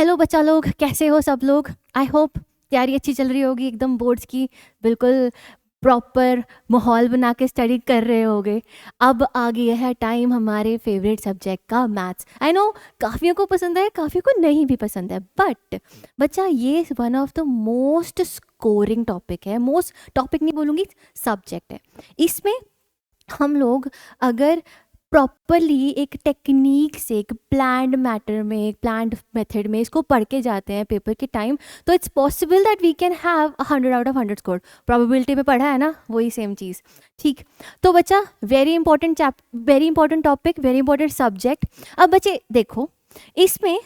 Hello बच्चा लोग, कैसे हो सब लोग। आई होप तैयारी अच्छी चल रही होगी, एकदम बोर्ड्स की बिल्कुल प्रॉपर माहौल बना के स्टडी कर रहे होगे। अब आ गया है टाइम हमारे फेवरेट सब्जेक्ट का, मैथ्स। आई नो काफ़ियों को पसंद है, काफ़ियों को नहीं भी पसंद है, बट बच्चा ये one of the most scoring topic है। मोस्ट टॉपिक नहीं बोलूँगी, सब्जेक्ट है। इसमें हम लोग अगर प्रॉपरली एक टेक्निक से, एक प्लान्ड मैटर में, एक प्लान्ड मेथड में इसको पढ़ के जाते हैं पेपर के टाइम, तो it's possible that we can have 100 out of 100 score. Probability में पढ़ा है ना, वही सेम चीज़। ठीक, तो बच्चा very important very important topic, very important subject. अब बच्चे देखो, इसमें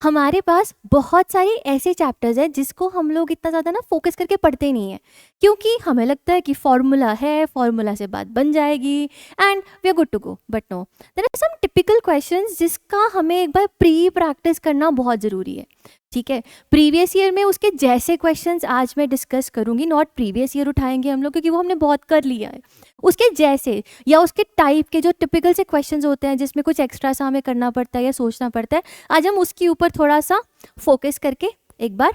हमारे पास बहुत सारे ऐसे चैप्टर्स हैं जिसको हम लोग इतना ज़्यादा ना फोकस करके पढ़ते नहीं हैं, क्योंकि हमें लगता है कि फॉर्मूला है, फॉर्मूला से बात बन जाएगी and we are good to go. But no, there are some typical questions जिसका हमें एक बार प्री प्रैक्टिस करना बहुत ज़रूरी है। ठीक है, प्रीवियस ईयर में उसके जैसे क्वेश्चंस आज मैं डिस्कस करूंगी, नॉट प्रीवियस ईयर उठाएंगे हम लोग क्योंकि वो हमने बहुत कर लिया है। उसके जैसे या उसके टाइप के जो टिपिकल से क्वेश्चंस होते हैं जिसमें कुछ एक्स्ट्रा सा हमें करना पड़ता है या सोचना पड़ता है, आज हम उसके ऊपर थोड़ा सा फोकस करके एक बार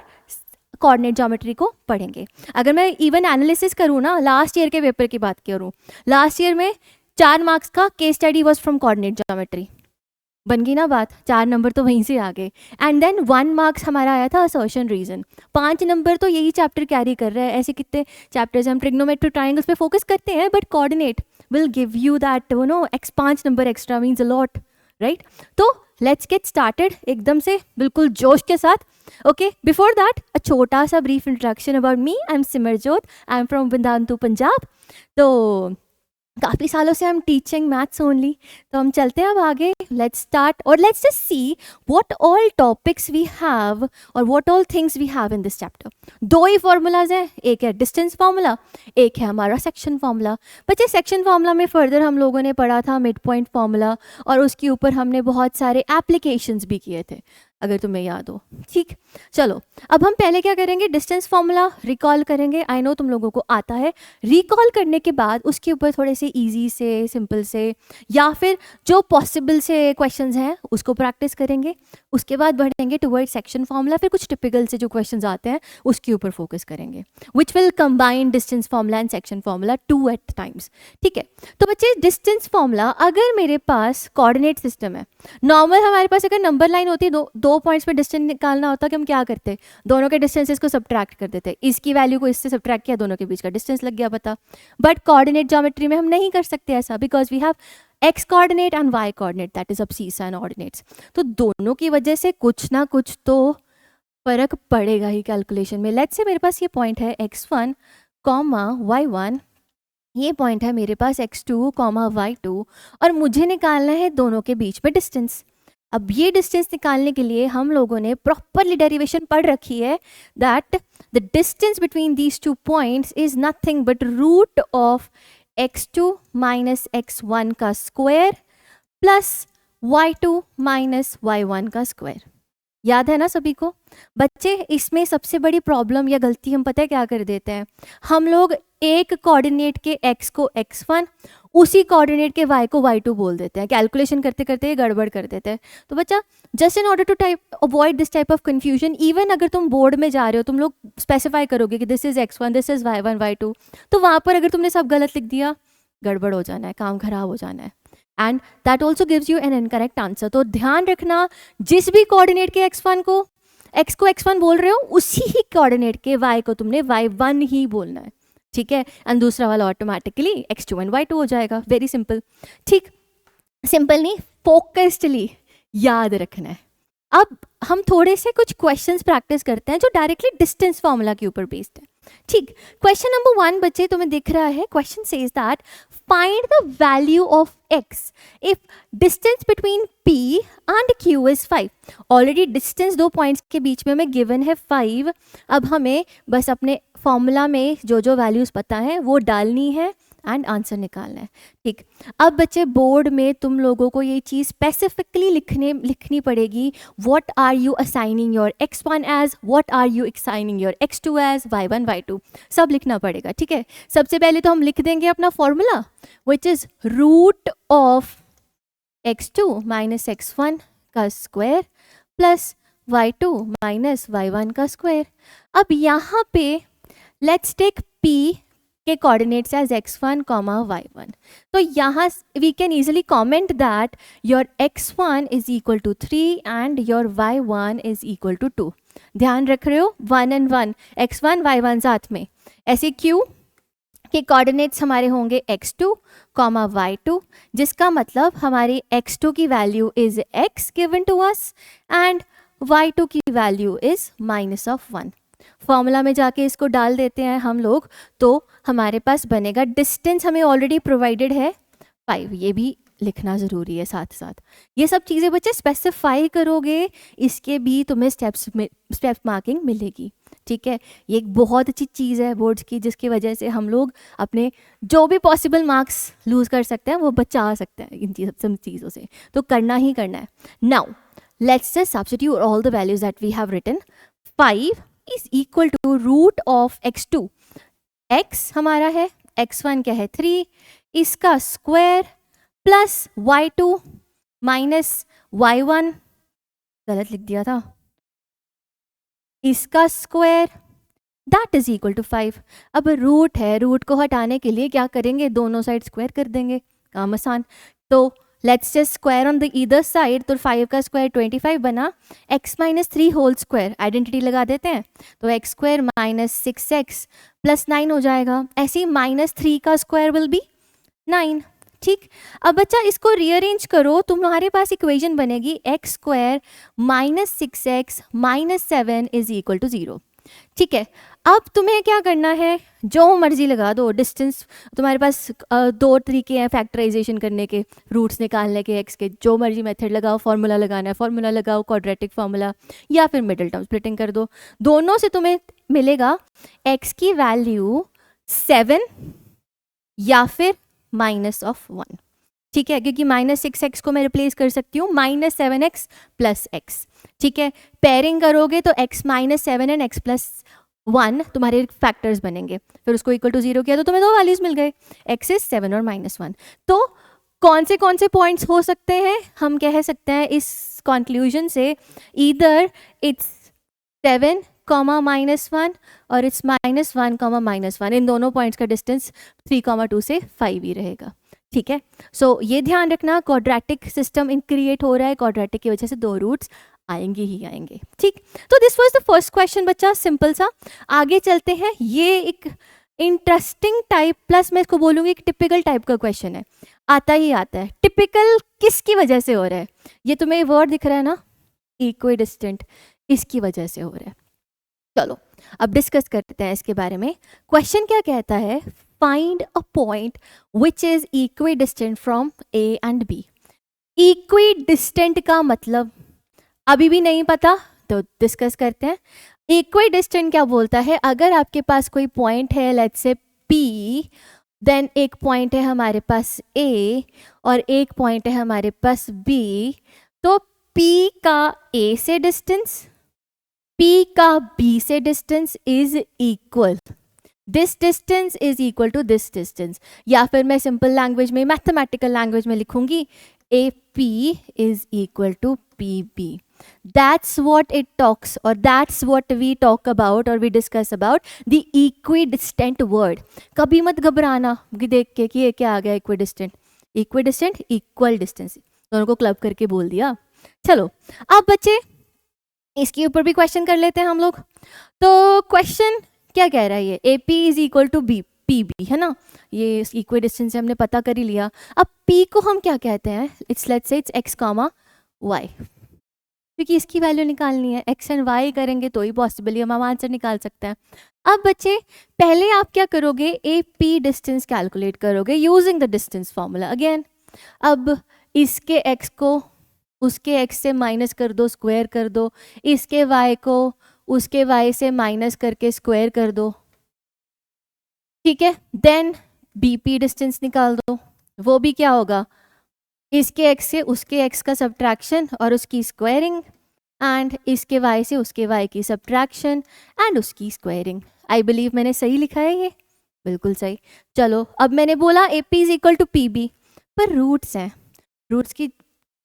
कोऑर्डिनेट ज्योमेट्री को पढ़ेंगे। अगर मैं इवन एनालिसिस करूँ ना, लास्ट ईयर के पेपर की बात करूँ, लास्ट ईयर में 4 मार्क्स का case study was from coordinate geometry. बन गई ना बात, 4 नंबर तो वहीं से आ गए। एंड देन 1 मार्क्स हमारा आया था असर्शन रीजन। 5 नंबर तो यही चैप्टर कैरी कर रहा है। ऐसे कितने चैप्टर्स हम ट्रिग्नोमेट्रिक ट्राइंगल्स पे फोकस करते हैं, but coordinate will give you that 5 number extra means a lot, right. तो लेट्स गेट स्टार्टेड एकदम से बिल्कुल जोश के साथ। ओके, बिफोर दैट अ छोटा सा brief introduction about me. I am Simarjot, I am from Bindantu Punjab. तो काफ़ी सालों से हम टीचिंग मैथ्स ओनली, तो हम चलते हैं अब आगे। लेट्स स्टार्ट और let's just see what all topics we have और what all things we have in this chapter. 2 ही फॉर्मूलाज हैं, एक है डिस्टेंस फार्मूला, एक है हमारा सेक्शन फार्मूला। बच्चे सेक्शन फार्मूला में फर्दर हम लोगों ने पढ़ा था मिड पॉइंट फार्मूला, और उसके ऊपर हमने बहुत सारे एप्लीकेशंस भी किए थे, अगर तुम्हें याद हो। ठीक, चलो अब हम पहले क्या करेंगे, डिस्टेंस फार्मूला रिकॉल करेंगे। आई नो तुम लोगों को आता है। रिकॉल करने के बाद उसके ऊपर थोड़े से इजी से, सिंपल से, या फिर जो पॉसिबल से क्वेश्चंस हैं उसको प्रैक्टिस करेंगे। उसके बाद बढ़ेंगे टुवर्ड सेक्शन फार्मूला, फिर कुछ टिपिकल से जो क्वेश्चंस आते हैं उसके ऊपर फोकस करेंगे, which will combine distance formula and section formula 2 at times. ठीक है, तो बच्चे डिस्टेंस फार्मूला, अगर मेरे पास कोऑर्डिनेट सिस्टम है, नॉर्मल हमारे पास अगर नंबर लाइन होती है, दो पॉइंट्स पे डिस्टेंस निकालना होता कि हम क्या करते, दोनों के डिस्टेंसेस को सब्ट्रैक्ट कर देते। इसकी वैल्यू को इससे सब्ट्रैक्ट किया, दोनों के बीच का डिस्टेंस लग गया पता। बट कोऑर्डिनेट ज्योमेट्री में हम नहीं कर सकते ऐसा, because we have X coordinate and Y coordinate, that is abscissa and ordinates. तो दोनों की वजह से कुछ ना कुछ तो फर्क पड़ेगा ही कैलकुलेशन में। लेट्स से मेरे पास ये पॉइंट है x1 कॉमा y1, ये पॉइंट है मेरे पास x2 कॉमा y2, और मुझे निकालना है दोनों के बीच में डिस्टेंस। अब ये डिस्टेंस निकालने के लिए हम लोगों ने प्रॉपरली डेरिवेशन पढ़ रखी है, that the distance between these 2 points is nothing but root of x2 minus x1 का square plus y2 minus y1 का स्क्वायर। याद है ना सभी को। बच्चे इसमें सबसे बड़ी प्रॉब्लम या गलती हम पता है क्या कर देते हैं, हम लोग एक कोऑर्डिनेट के x को x1, उसी कोऑर्डिनेट के y को y2 बोल देते हैं। कैलकुलेशन करते करते ये गड़बड़ कर देते हैं। तो बच्चा just in order to avoid this type of confusion, even अगर तुम बोर्ड में जा रहे हो, तुम लोग स्पेसिफाई करोगे कि this is x1, this is y1, y2, तो वहाँ पर अगर तुमने सब गलत लिख दिया, गड़बड़ हो जाना है, काम खराब हो जाना है, and that also gives you an incorrect answer. तो ध्यान रखना, जिस भी कोऑर्डिनेट के x1 को x1 बोल रहे हो, उसी ही कोऑर्डिनेट के y को तुमने y1 ही बोलना है। ठीक है, एंड दूसरा वाला ऑटोमेटिकली x2 एंड y2 हो जाएगा। Very simple. ठीक, सिंपल नहीं, फोकस्डली याद रखना है। अब हम थोड़े से कुछ क्वेश्चंस प्रैक्टिस करते हैं जो डायरेक्टली डिस्टेंस फार्मूला के ऊपर बेस्ड है। ठीक, क्वेश्चन नंबर 1 बच्चे तुम्हें दिख रहा है। Question says that find the value of x if distance between p and q is 5। Already distance 2 points के बीच में हमें गिवन है 5। अब हमें बस अपने फॉर्मूला में जो जो वैल्यूज पता है वो डालनी है एंड आंसर निकालना है। ठीक, अब बच्चे बोर्ड में तुम लोगों को ये चीज़ स्पेसिफिकली लिखनी पड़ेगी। What are you assigning your x1 as, what are you assigning your x2 as, y1 y2 सब लिखना पड़ेगा। ठीक है, सबसे पहले तो हम लिख देंगे अपना formula, which is root of x2 minus x1 का square plus y2 minus y1 का स्क्वायर। अब यहाँ पे लेट्स टेक p के coordinates as x1 comma y1। तो यहाँ we can easily comment that your x1 is equal to 3 and your y1 is equal to 2। ध्यान रख रहे हो 1 and 1, x1 y1 साथ में। ऐसे क्यों कि कोऑर्डिनेट्स हमारे होंगे x2 कॉमा y2, जिसका मतलब हमारी x2 की value is x given to us and y2 की वैल्यू इज -1। फॉर्मूला में जाके इसको डाल देते हैं हम लोग, तो हमारे पास बनेगा, डिस्टेंस हमें ऑलरेडी प्रोवाइडेड है 5, ये भी लिखना ज़रूरी है साथ साथ। ये सब चीज़ें बच्चे स्पेसिफाई करोगे, इसके भी तुम्हें स्टेप मार्किंग मिलेगी। ठीक है, ये एक बहुत अच्छी चीज़ है बोर्ड्स की, जिसकी वजह से हम लोग अपने जो भी पॉसिबल मार्क्स लूज़ कर सकते हैं वो बचा सकते हैं इन सब चीज़ों से। तो करना ही करना है। Now let's just substitute all the values that we have written. 5 is equal to root of x2, x हमारा है, x1 क्या है 3, इसका square plus y2 minus y1, गलत लिख दिया था, इसका square that is equal to 5। अब रूट है, रूट को हटाने के लिए क्या करेंगे, दोनों साइड स्क्वायर कर देंगे, काम आसान। तो let's just square on the either side, तो 5 का स्क्वायर 25 बना, x minus 3 whole square, identity लगा देते हैं, तो x square minus 6x plus 9 हो जाएगा। ऐसे ही -3 का स्क्वायर विल बी 9। ठीक, अब बच्चा इसको रीअरेंज करो, तुम्हारे पास इक्वेशन बनेगी x square minus 6x minus 7 is equal to 0। ठीक है, अब तुम्हें क्या करना है, जो मर्जी लगा दो, डिस्टेंस तुम्हारे पास 2 तरीके हैं फैक्टराइजेशन करने के, रूट्स निकालने के x के, जो मर्जी मेथड लगाओ, फॉर्मूला लगाना है फॉर्मूला लगाओ, क्वाड्रेटिक फार्मूला, या फिर मिडिल टर्म स्प्लिटिंग कर दो। दोनों से तुम्हें मिलेगा x की वैल्यू 7 या फिर -1। ठीक है, क्योंकि -6x को मैं रिप्लेस कर सकती हूँ -7x प्लस x। ठीक है, पेयरिंग करोगे तो x -7 एंड x प्लस 1 तुम्हारे फैक्टर्स बनेंगे, फिर उसको इक्वल टू 0 किया तो तुम्हें 2 वैल्यूज मिल गए, x इज 7 और -1। तो कौन से पॉइंट्स हो सकते हैं, हम कह सकते हैं इस कंक्लूजन से, ईदर इट्स 7 -1 और इट्स -1 -1, इन दोनों पॉइंट्स का डिस्टेंस 3 2 से 5 ही रहेगा। ठीक है, सो ये ध्यान रखना, क्वाड्रेटिक सिस्टम इन क्रिएट हो रहा है, क्वाड्रेटिक की वजह से 2 रूट्स आएंगे ही आएंगे। ठीक, तो this was the first question बच्चा, सिंपल सा। आगे चलते हैं, ये एक इंटरेस्टिंग टाइप, प्लस मैं इसको बोलूँगी एक टिपिकल टाइप का क्वेश्चन है, आता ही आता है। टिपिकल किसकी वजह से हो रहा है, ये तुम्हें वर्ड दिख रहा है ना, इक्विडिस्टेंट, इसकी वजह से हो रहा है। चलो अब डिस्कस करते हैं इसके बारे में। क्वेश्चन क्या कहता है, find a point which is equidistant from A and B. Equidistant का मतलब अभी भी नहीं पता, तो डिस्कस करते हैं। इक्विडिस्टेंट क्या बोलता है, अगर आपके पास कोई पॉइंट है, लेट्स से P, देन एक पॉइंट है हमारे पास A और एक पॉइंट है हमारे पास B, तो P का A से डिस्टेंस, P का B से distance is equal, this distance is equal to this distance, या फिर मैं सिंपल लैंग्वेज में, मैथमेटिकल लैंग्वेज में लिखूंगी, AP is equal to PB। That's what it talks, or that's what we talk about or we discuss about the equidistant word। कभी मत घबराना कि देख के कि ये क्या आ गया, इक्विडिस्टेंट, इक्विडिस्टेंट इक्वल डिस्टेंस, दोनों को क्लब करके बोल दिया। चलो अब बच्चे इसके ऊपर भी क्वेश्चन कर लेते हैं हम लोग। तो क्वेश्चन क्या कह रहा है, ये AP is equal to PB है ना, ये इक्वल डिस्टेंस से हमने पता कर ही लिया। अब P को हम क्या कहते हैं, it's let's say it's x, y, क्योंकि इसकी वैल्यू निकालनी है, x एंड y करेंगे तो ही पॉसिबली हम आंसर निकाल सकते हैं। अब बच्चे पहले आप क्या करोगे, AP डिस्टेंस कैलकुलेट करोगे using the distance formula again. अब इसके x को उसके x से माइनस कर दो, स्क्वायर कर दो, इसके y को उसके y से माइनस करके स्क्वायर कर दो। ठीक है, देन BP डिस्टेंस निकाल दो, वो भी क्या होगा, इसके x से उसके x का सब्ट्रैक्शन और उसकी स्क्वायरिंग, एंड इसके y से उसके y की सब्ट्रैक्शन एंड उसकी स्क्वायरिंग। आई बिलीव मैंने सही लिखा है, ये बिल्कुल सही। चलो अब मैंने बोला AP is equal to PB, पर रूट्स हैं, रूट्स की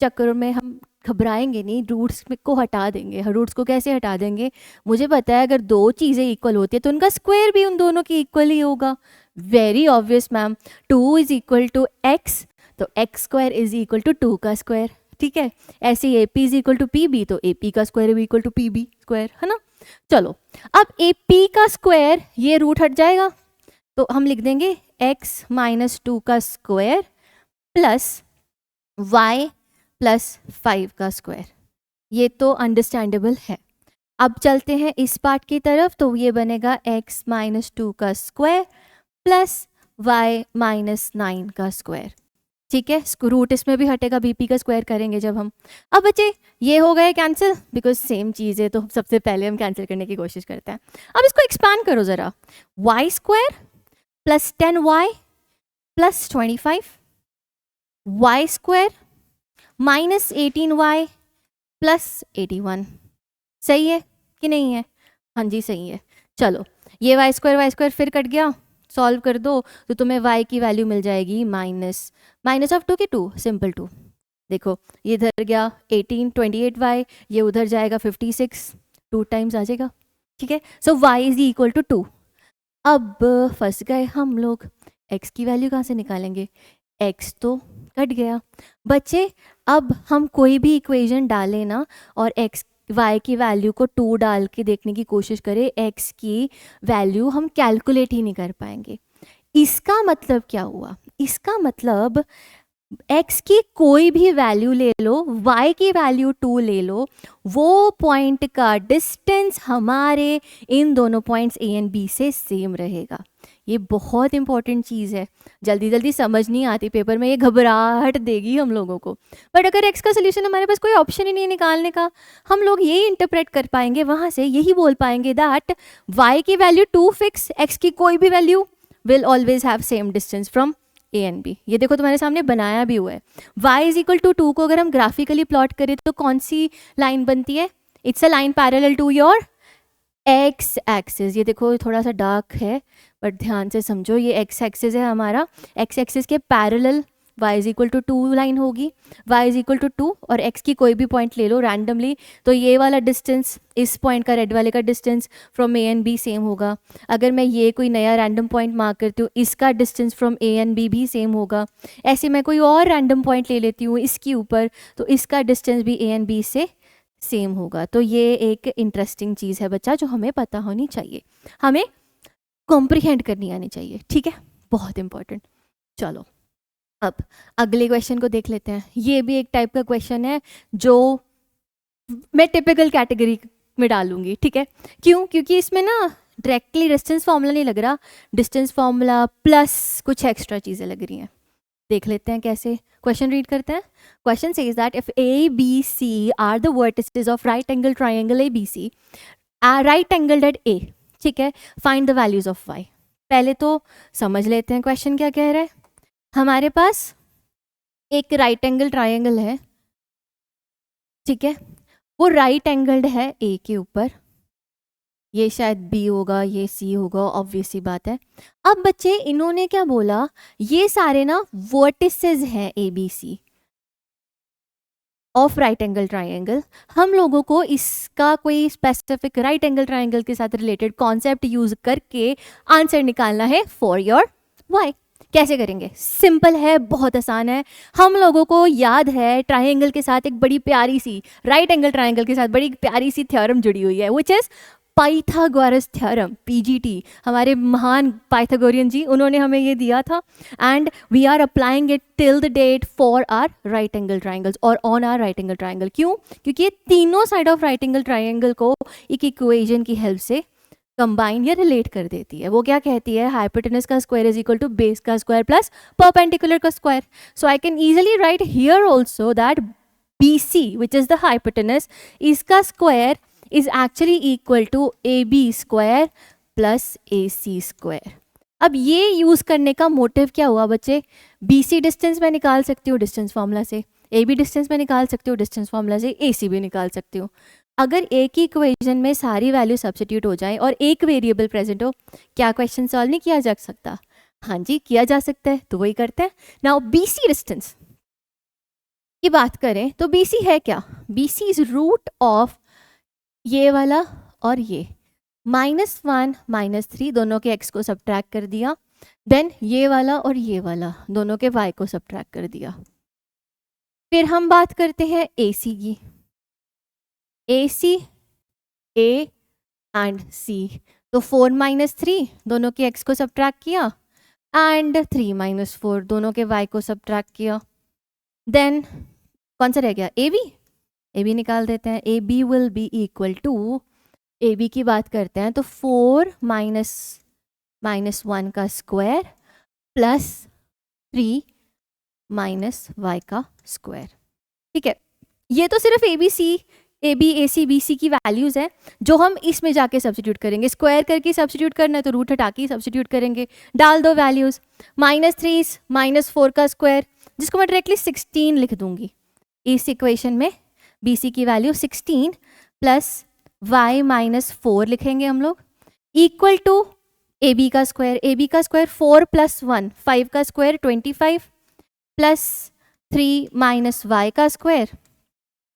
चक्कर में हम घबराएंगे नहीं, रूट्स को हटा देंगे। रूट्स को कैसे हटा देंगे? मुझे पता है अगर दो चीज़ें इक्वल होती है तो उनका स्क्वायर भी उन दोनों की इक्वल ही होगा। Very obvious ma'am. 2 is equal to X, तो X square is equal to 2 का स्क्वायर, ठीक है। ऐसे ही A P is equal to P B, तो ए पी का square equal to P B square, है ना। चलो अब ए पी का स्क्वायर, ये रूट हट जाएगा तो हम लिख देंगे एक्स माइनस 2 का स्क्वायर प्लस y प्लस 5 का स्क्वायर। ये तो अंडरस्टैंडेबल है। अब चलते हैं इस पार्ट की तरफ, तो ये बनेगा x माइनस 2 का स्क्वायर प्लस y माइनस 9 का स्क्वायर, ठीक है। रूट इसमें भी हटेगा, बीपी का स्क्वायर करेंगे जब हम। अब बच्चे ये हो गए कैंसिल, बिकॉज सेम चीज़ है तो सबसे पहले हम कैंसिल करने की कोशिश करते हैं। अब इसको एक्सपांड करो ज़रा, y square plus 10y plus 25, y square minus 18y plus 81। सही है कि नहीं है? हाँ जी सही है। चलो ये y स्क्वायर फिर कट गया, सॉल्व कर दो तो तुम्हें y की वैल्यू मिल जाएगी माइनस ऑफ 2 की 2, सिंपल 2। देखो ये इधर गया 18 28y, ये उधर जाएगा 56, 2 टाइम्स आ जाएगा, ठीक है। सो y इज इक्वल टू 2। अब फंस गए हम लोग, x की वैल्यू कहाँ से निकालेंगे? x तो कट गया बच्चे। अब हम कोई भी इक्वेशन डालें ना और y की वैल्यू को 2 डाल के देखने की कोशिश करें, x की वैल्यू हम कैलकुलेट ही नहीं कर पाएंगे। इसका मतलब क्या हुआ? इसका मतलब x की कोई भी वैल्यू ले लो, y की वैल्यू 2 ले लो, वो पॉइंट का डिस्टेंस हमारे इन दोनों पॉइंट्स a एंड b से सेम रहेगा। ये बहुत इंपॉर्टेंट चीज़ है, जल्दी जल्दी समझ नहीं आती पेपर में, ये घबराहट देगी हम लोगों को। बट अगर x का सोल्यूशन हमारे पास कोई ऑप्शन ही नहीं है निकालने का, हम लोग ये इंटरप्रेट कर पाएंगे, वहाँ से यही बोल पाएंगे दैट y की वैल्यू 2 फिक्स, x की कोई भी value will always have same distance from A and B. ये देखो तुम्हारे सामने बनाया भी हुआ है। y इज इक्वल टू 2 को अगर हम ग्राफिकली प्लॉट करें तो कौन सी लाइन बनती है? It's a line parallel to your x axis. ये देखो थोड़ा सा डार्क है बट ध्यान से समझो, ये एक्स एक्सिस है हमारा, एक्स एक्सिस के parallel y is equal to 2 line होगी, y इज इक्वल टू 2 और x की कोई भी पॉइंट ले लो रैंडमली, तो ये वाला डिस्टेंस इस पॉइंट का रेड वाले का distance from A and B same होगा। अगर मैं ये कोई नया रैंडम पॉइंट मार्क करती हूँ, इसका distance from A and B भी सेम होगा। ऐसे मैं कोई और रैंडम पॉइंट ले लेती हूँ इसके ऊपर, तो इसका डिस्टेंस भी ए एंड बी से सेम होगा। तो ये एक इंटरेस्टिंग चीज़ है बच्चा, जो हमें पता होनी चाहिए, हमें कॉम्प्रिहेंड करनी आनी चाहिए, ठीक है, बहुत इंपॉर्टेंट। चलो अब अगले क्वेश्चन को देख लेते हैं। ये भी एक टाइप का क्वेश्चन है जो मैं टिपिकल कैटेगरी में डालूंगी, ठीक है। क्यों? क्योंकि इसमें ना डायरेक्टली डिस्टेंस फार्मूला नहीं लग रहा, डिस्टेंस फार्मूला प्लस कुछ एक्स्ट्रा चीज़ें लग रही हैं। देख लेते हैं कैसे। क्वेश्चन रीड करते हैं। Question says that if A B C are the vertices of right angle triangle A B C, right angle at A, ठीक है, find the values of y. पहले तो समझ लेते हैं क्वेश्चन क्या कह रहा है। हमारे पास एक राइट एंगल ट्राइंगल है, ठीक है, वो राइट एंगल्ड है ए के ऊपर, ये शायद बी होगा, ये सी होगा, ऑब्वियस सी बात है। अब बच्चे इन्होंने क्या बोला, ये सारे ना वर्टिसेस हैं A B C of right angle triangle. हम लोगों को इसका कोई स्पेसिफिक राइट एंगल ट्राइंगल के साथ रिलेटेड कॉन्सेप्ट यूज करके आंसर निकालना है फॉर योर वाई। कैसे करेंगे? सिंपल है, बहुत आसान है। हम लोगों को याद है ट्राइंगल के साथ एक बड़ी प्यारी सी, राइट एंगल ट्राइंगल के साथ बड़ी प्यारी सी थ्योरम जुड़ी हुई है, which is Pythagoras theorem, PGT. हमारे महान पाइथागोरियन जी, उन्होंने हमें ये दिया था and we are applying it till the date for our right angle triangles और on our right angle triangle. क्यों? क्योंकि ये तीनों side of right angle triangle को एक इक्वेशन की हेल्प से कंबाइन या रिलेट कर देती है। वो क्या कहती है? हाइपोटेनस का square is equal to base का स्क्वायर प्लस परपेंडिकुलर का square. So I can easily write here also that BC, which is the hypotenuse, इसका square is actually equal to AB square plus AC square। अब ये use करने का motive क्या हुआ बच्चे? BC डिस्टेंस मैं निकाल सकती हूँ डिस्टेंस फार्मूला से, AB डिस्टेंस मैं निकाल सकती हूँ डिस्टेंस फार्मूला से, AC भी निकाल सकती हूँ। अगर एक ही इक्वेशन में सारी वैल्यू सब्स्टिट्यूट हो जाए और एक वेरिएबल प्रेजेंट हो, क्या क्वेश्चन सॉल्व नहीं किया जा सकता? हाँ जी किया जा सकता है, तो वही करते हैं। नाउ BC डिस्टेंस की बात करें तो BC है क्या? BC इज रूट ऑफ ये वाला और ये -1 -3 दोनों के x को सब्ट्रैक्ट कर दिया, देन ये वाला और ये वाला दोनों के y को सब्ट्रैक्ट कर दिया। फिर हम बात करते हैं AC की। AC A एंड C, तो 4 -3 दोनों के x को सब्ट्रैक्ट किया एंड 3 -4 दोनों के y को सब्ट्रैक्ट किया। देन कौन सा रह गया? AB निकाल देते हैं। AB will be equal to, AB की बात करते हैं तो 4 -1 का स्क्वायर प्लस 3 -y का स्क्वायर। ठीक है, ये तो सिर्फ AB AC BC की वैल्यूज़ है जो हम इसमें जाके सब्स्टिट्यूट करेंगे। स्क्वायर करके सब्स्टिट्यूट करना है तो रूट हटा के सब्स्टिट्यूट करेंगे। डाल दो वैल्यूज़, -3 -4 का स्क्वायर, जिसको मैं डायरेक्टली 16 लिख दूंगी। इस इक्वेशन में BC की वैल्यू 16 प्लस y -4 लिखेंगे हम लोग, इक्वल टू AB का स्क्वायर। AB का स्क्वायर 4 + 1 5 का स्क्वायर 25 प्लस 3 -y का square,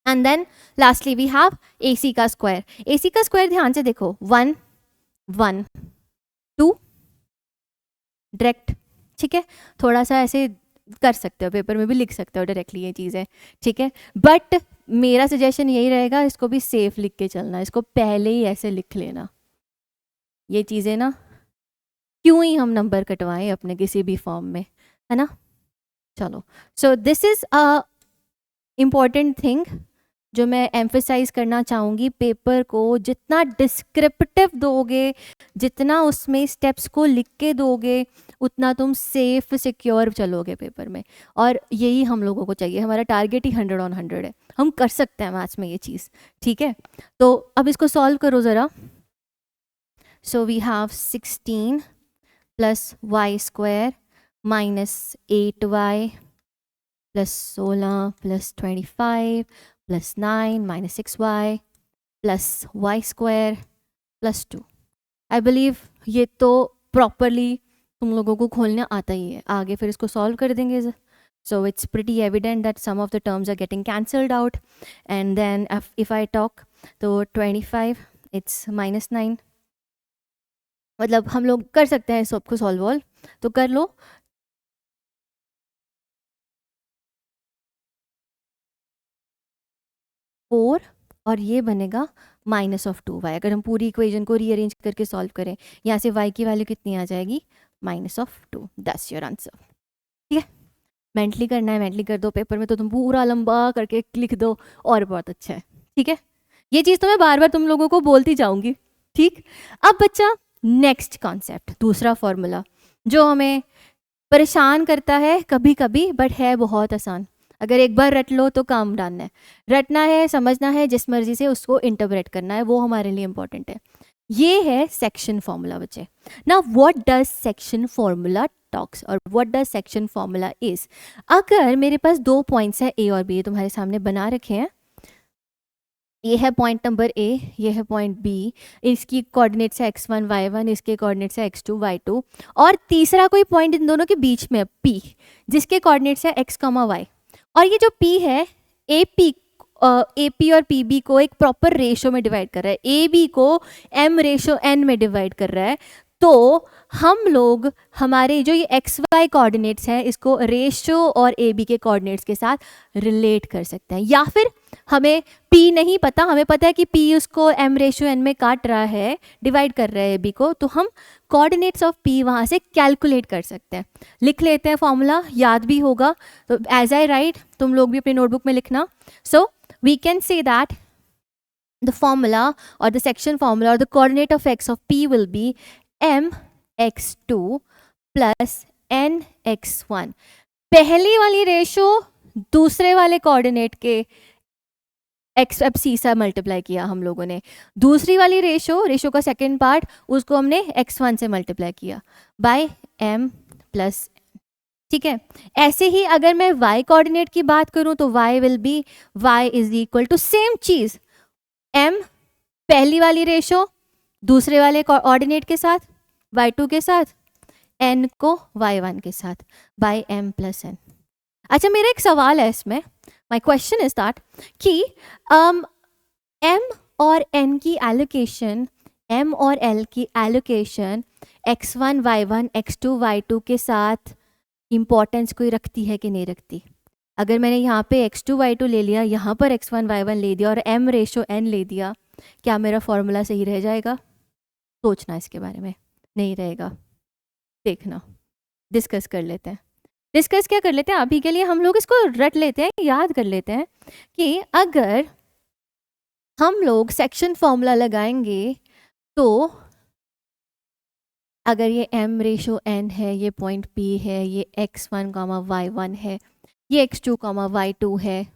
and then lastly we have AC का स्क्वायर। AC का स्क्वायर ध्यान से देखो, 1 1 2 डायरेक्ट। ठीक है, थोड़ा सा ऐसे कर सकते हो, पेपर में भी लिख सकते हो डायरेक्टली ये चीज़ें। ठीक है, बट मेरा सजेशन यही रहेगा, इसको भी सेफ लिख के चलना, इसको पहले ही ऐसे लिख लेना। ये चीज़ें ना क्यों ही हम नंबर कटवाएं अपने किसी भी फॉर्म में, है ना। चलो, so this is a important thing जो मैं एम्फेसाइज करना चाहूँगी। पेपर को जितना डिस्क्रिप्टिव दोगे, जितना उसमें स्टेप्स को लिख के दोगे, उतना तुम सेफ सिक्योर चलोगे पेपर में, और यही हम लोगों को चाहिए। हमारा टारगेट ही 100 on 100 है, हम कर सकते हैं मैथ्स में ये चीज़। ठीक है, तो अब इसको सॉल्व करो ज़रा। So we have 16 + y² -8y + 16 + 25 + 9 - 6y + y² + 2। I believe ये तो प्रॉपरली तुम लोगों को खोलना आता ही है। आगे फिर इसको सॉल्व कर देंगे। So it's pretty evident that some of the terms are getting cancelled out, and then if I talk तो 25 इट्स -9, मतलब हम लोग कर सकते हैं सबको सॉल्व वॉल्व, तो कर लो। फोर और ये बनेगा -2y। अगर हम पूरी इक्वेशन को रीअरेंज करके सॉल्व करें, यहाँ से y की वैल्यू कितनी आ जाएगी? -2। That's your answer. ठीक है, मेंटली करना है, मेंटली कर दो। पेपर में तो तुम पूरा लंबा करके लिख दो और बहुत अच्छा है। ठीक है, ये चीज़ तो मैं बार बार तुम लोगों को बोलती जाऊंगी। ठीक, अब बच्चा नेक्स्ट कॉन्सेप्ट, दूसरा फॉर्मूला जो हमें परेशान करता है कभी कभी, बट है बहुत आसान। अगर एक बार रट लो तो काम डालना है, रटना है, समझना है, जिस मर्जी से उसको इंटरप्रेट करना है, वो हमारे लिए इंपॉर्टेंट है। ये है सेक्शन फॉर्मूला बच्चे। ना what does section formula talks और what does section formula is. अगर मेरे पास 2 पॉइंट्स हैं A और B, तुम्हारे सामने बना रखे हैं, ये है पॉइंट नंबर A, ये है पॉइंट B, इसकी कोऑर्डिनेट्स है x1 y1, इसके कोऑर्डिनेट्स है x2 y2, और तीसरा कोई पॉइंट इन दोनों के बीच में P, जिसके कोऑर्डिनेट्स है x, y। और ये जो P है, AP और PB को एक प्रॉपर रेशो में डिवाइड कर रहा है, AB को m/n में डिवाइड कर रहा है। तो हम लोग हमारे जो ये एक्स वाई कोऑर्डिनेट्स हैं, इसको रेशो और AB के कोऑर्डिनेट्स के साथ रिलेट कर सकते हैं। या फिर हमें P नहीं पता, हमें पता है कि P उसको m/n में काट रहा है, डिवाइड कर रहा है AB को, तो हम कोऑर्डिनेट्स ऑफ P वहाँ से कैलकुलेट कर सकते हैं। लिख लेते हैं फॉर्मूला, याद भी होगा, तो एज आई राइट तुम लोग भी अपनी नोटबुक में लिखना। So we can say that the formula or the section formula or the coordinate of x of P will be mx2 plus nx1। पहली वाली रेशो दूसरे वाले कोऑर्डिनेट के एक्स अब सी से मल्टीप्लाई किया हम लोगों ने, दूसरी वाली रेशो का सेकेंड पार्ट उसको हमने x1 से मल्टीप्लाई किया बाय m प्लस। ठीक है, ऐसे ही अगर मैं y कोऑर्डिनेट की बात करूं तो y will be y is equal to same चीज m पहली वाली रेशो दूसरे वाले कोऑर्डिनेट के साथ y2 के साथ, n को y1 के साथ बाय m प्लस n। अच्छा, मेरा एक सवाल है इसमें, माई क्वेश्चन इज दैट कि एम और एन की एलोकेशन, एम और एल की allocation x1 y1 x2 y2 के साथ इम्पोर्टेंस कोई रखती है कि नहीं रखती? अगर मैंने यहाँ पे x2 y2 ले लिया, यहाँ पर x1 y1 ले दिया और m रेशो n ले दिया, क्या मेरा फॉर्मूला सही रह जाएगा? सोचना इसके बारे में। नहीं रहेगा। देखना, डिस्कस कर लेते हैं। डिस्कस क्या कर लेते हैं अभी के लिए, हम लोग इसको रट लेते हैं, याद कर लेते हैं कि अगर हम लोग सेक्शन फॉर्मूला लगाएंगे तो अगर ये m रेशो n है, ये पॉइंट P है, ये x1 y1 है, ये x2 y2 है,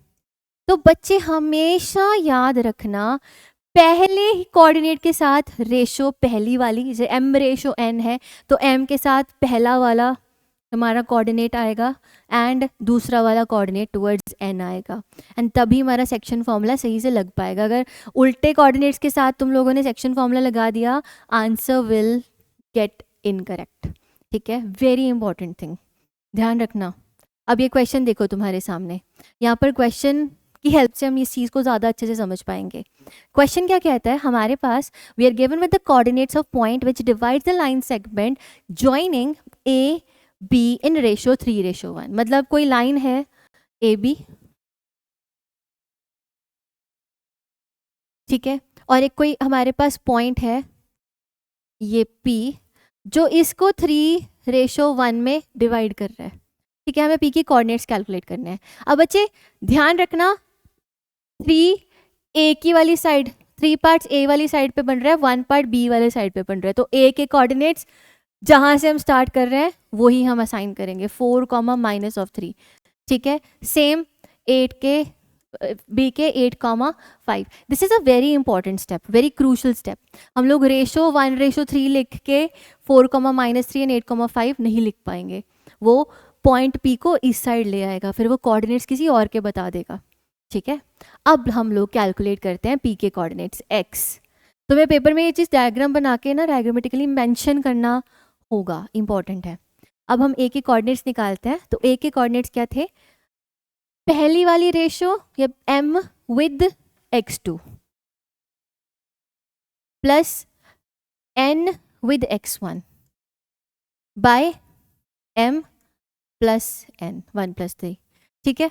तो बच्चे हमेशा याद रखना पहले ही कोऑर्डिनेट के साथ रेशो पहली वाली, जैसे m रेशो n है तो m के साथ पहला वाला हमारा कोऑर्डिनेट आएगा एंड दूसरा वाला कोऑर्डिनेट टुवर्ड्स n आएगा, एंड तभी हमारा सेक्शन फॉर्मूला सही से लग पाएगा। अगर उल्टे कोऑर्डिनेट्स के साथ तुम लोगों ने सेक्शन फॉर्मूला लगा दिया, आंसर विल गेट इनकरेक्ट। ठीक है, वेरी इंपॉर्टेंट थिंग, ध्यान रखना। अब ये क्वेश्चन देखो तुम्हारे सामने, यहाँ पर क्वेश्चन की हेल्प से हम इस चीज़ को ज़्यादा अच्छे से समझ पाएंगे। क्वेश्चन क्या कहता है हमारे पास, we are given with the coordinates of point which divides the line segment joining A B in ratio 3:1। मतलब कोई लाइन है ए बी, ठीक है, और एक कोई हमारे पास पॉइंट है ये P जो इसको 3:1 में डिवाइड कर रहा है। ठीक है, हमें P की कोऑर्डिनेट्स कैलकुलेट करने हैं। अब बच्चे ध्यान रखना, 3 A की वाली साइड, 3 पार्ट्स A वाली साइड पे बन रहा है, 1 पार्ट B वाले साइड पे बन रहा है, तो A के कोऑर्डिनेट्स जहाँ से हम स्टार्ट कर रहे हैं वही हम असाइन करेंगे, 4 -3। ठीक है, सेम 8 के B के 8 5। This is a very important step, very crucial step. हम लोग रेशो 1:3 लिख के 4 -3 एंड 8 5 नहीं लिख पाएंगे, वो पॉइंट P को इस साइड ले आएगा, फिर वो कोऑर्डिनेट्स किसी और के बता देगा। ठीक है, अब हम लोग कैलकुलेट करते हैं P के कोऑर्डिनेट्स x। तो मैं पेपर में ये चीज़ डायग्राम बना के ना डायग्रामेटिकली मेंशन करना होगा, इंपॉर्टेंट है। अब हम A के कोऑर्डिनेट्स निकालते हैं, तो A के कोऑर्डिनेट्स क्या थे, पहली वाली रेशो ये m with x2 plus n with x1 by m plus n 1+3। ठीक है,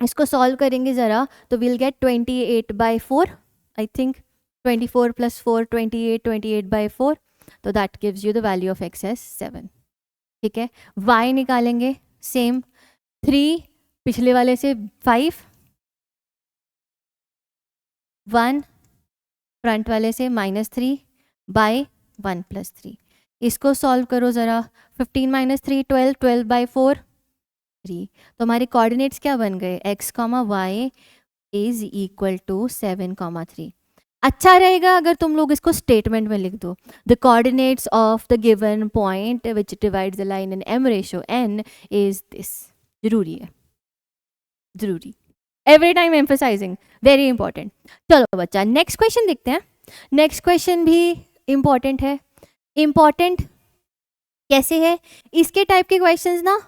इसको सॉल्व करेंगे ज़रा तो विल गेट 28/4, आई थिंक 24 + 4 28/4, तो that gives you the value of x as 7। ठीक है, y निकालेंगे, सेम 3 पिछले वाले से 5, 1 फ्रंट वाले से -3 बाय 1+3। इसको सॉल्व करो ज़रा, 15 - 3 12, 12/4 3। तो हमारे कोऑर्डिनेट्स क्या बन गए, x, y is equal to 7, 3। अच्छा रहेगा अगर तुम लोग इसको स्टेटमेंट में लिख दो, the coordinates of the given point which divides the line in m ratio n is this. जरूरी है, जरूरी, every time emphasising, very important. चलो बच्चा नेक्स्ट क्वेश्चन देखते हैं। नेक्स्ट क्वेश्चन भी इंपॉर्टेंट है। इंपॉर्टेंट कैसे है, इसके टाइप के क्वेश्चंस ना,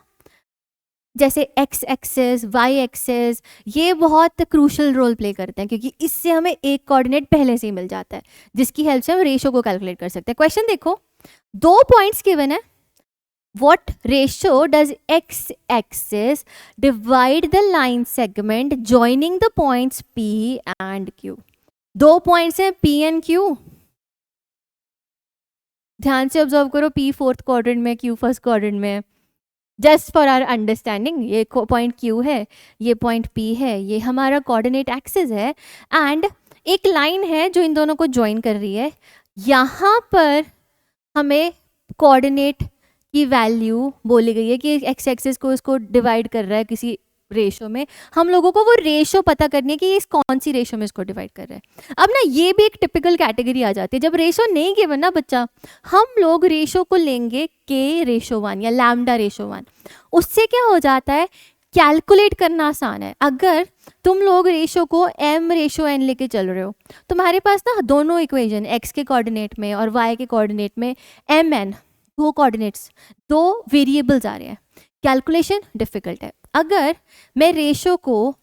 जैसे x एक्सेस, y एक्सेस, ये बहुत क्रूशल रोल प्ले करते हैं, क्योंकि इससे हमें एक कोऑर्डिनेट पहले से ही मिल जाता है जिसकी हेल्प से हम रेशो को कैलकुलेट कर सकते हैं। क्वेश्चन देखो, 2 पॉइंट्स गिवन है, what ratio does x axis divide the line segment joining the points P and Q? 2 points हैं P and Q, ध्यान से ऑब्जर्व करो, P 4th क्वाड्रेंट में, Q 1st क्वाड्रेंट में। जस्ट फॉर आवर अंडरस्टैंडिंग, ये point Q है, ये point P है, ये हमारा कोऑर्डिनेट एक्सिस है, एंड एक लाइन है जो इन दोनों को ज्वाइन कर रही है। यहाँ पर हमें कोऑर्डिनेट की वैल्यू बोली गई है कि एक्स एक्सिस को इसको डिवाइड कर रहा है किसी रेशो में, हम लोगों को वो रेशो पता करनी है कि ये कौन सी रेशो में इसको डिवाइड कर रहा है। अब ना ये भी एक टिपिकल कैटेगरी आ जाती है, जब रेशो नहीं गिवन ना बच्चा, हम लोग रेशो को लेंगे k/1 या λ/1। उससे क्या हो जाता है, कैलकुलेट करना आसान है। अगर तुम लोग रेशो को m/n लेके चल रहे हो, तुम्हारे पास ना दोनों इक्वेशन x के कोऑर्डिनेट में और y के कोऑर्डिनेट में mn, 2 कोऑर्डिनेट्स, 2 वेरिएबल्स आ रहे हैं, कैलकुलेशन डिफिकल्ट है। अगर मैं रेशो को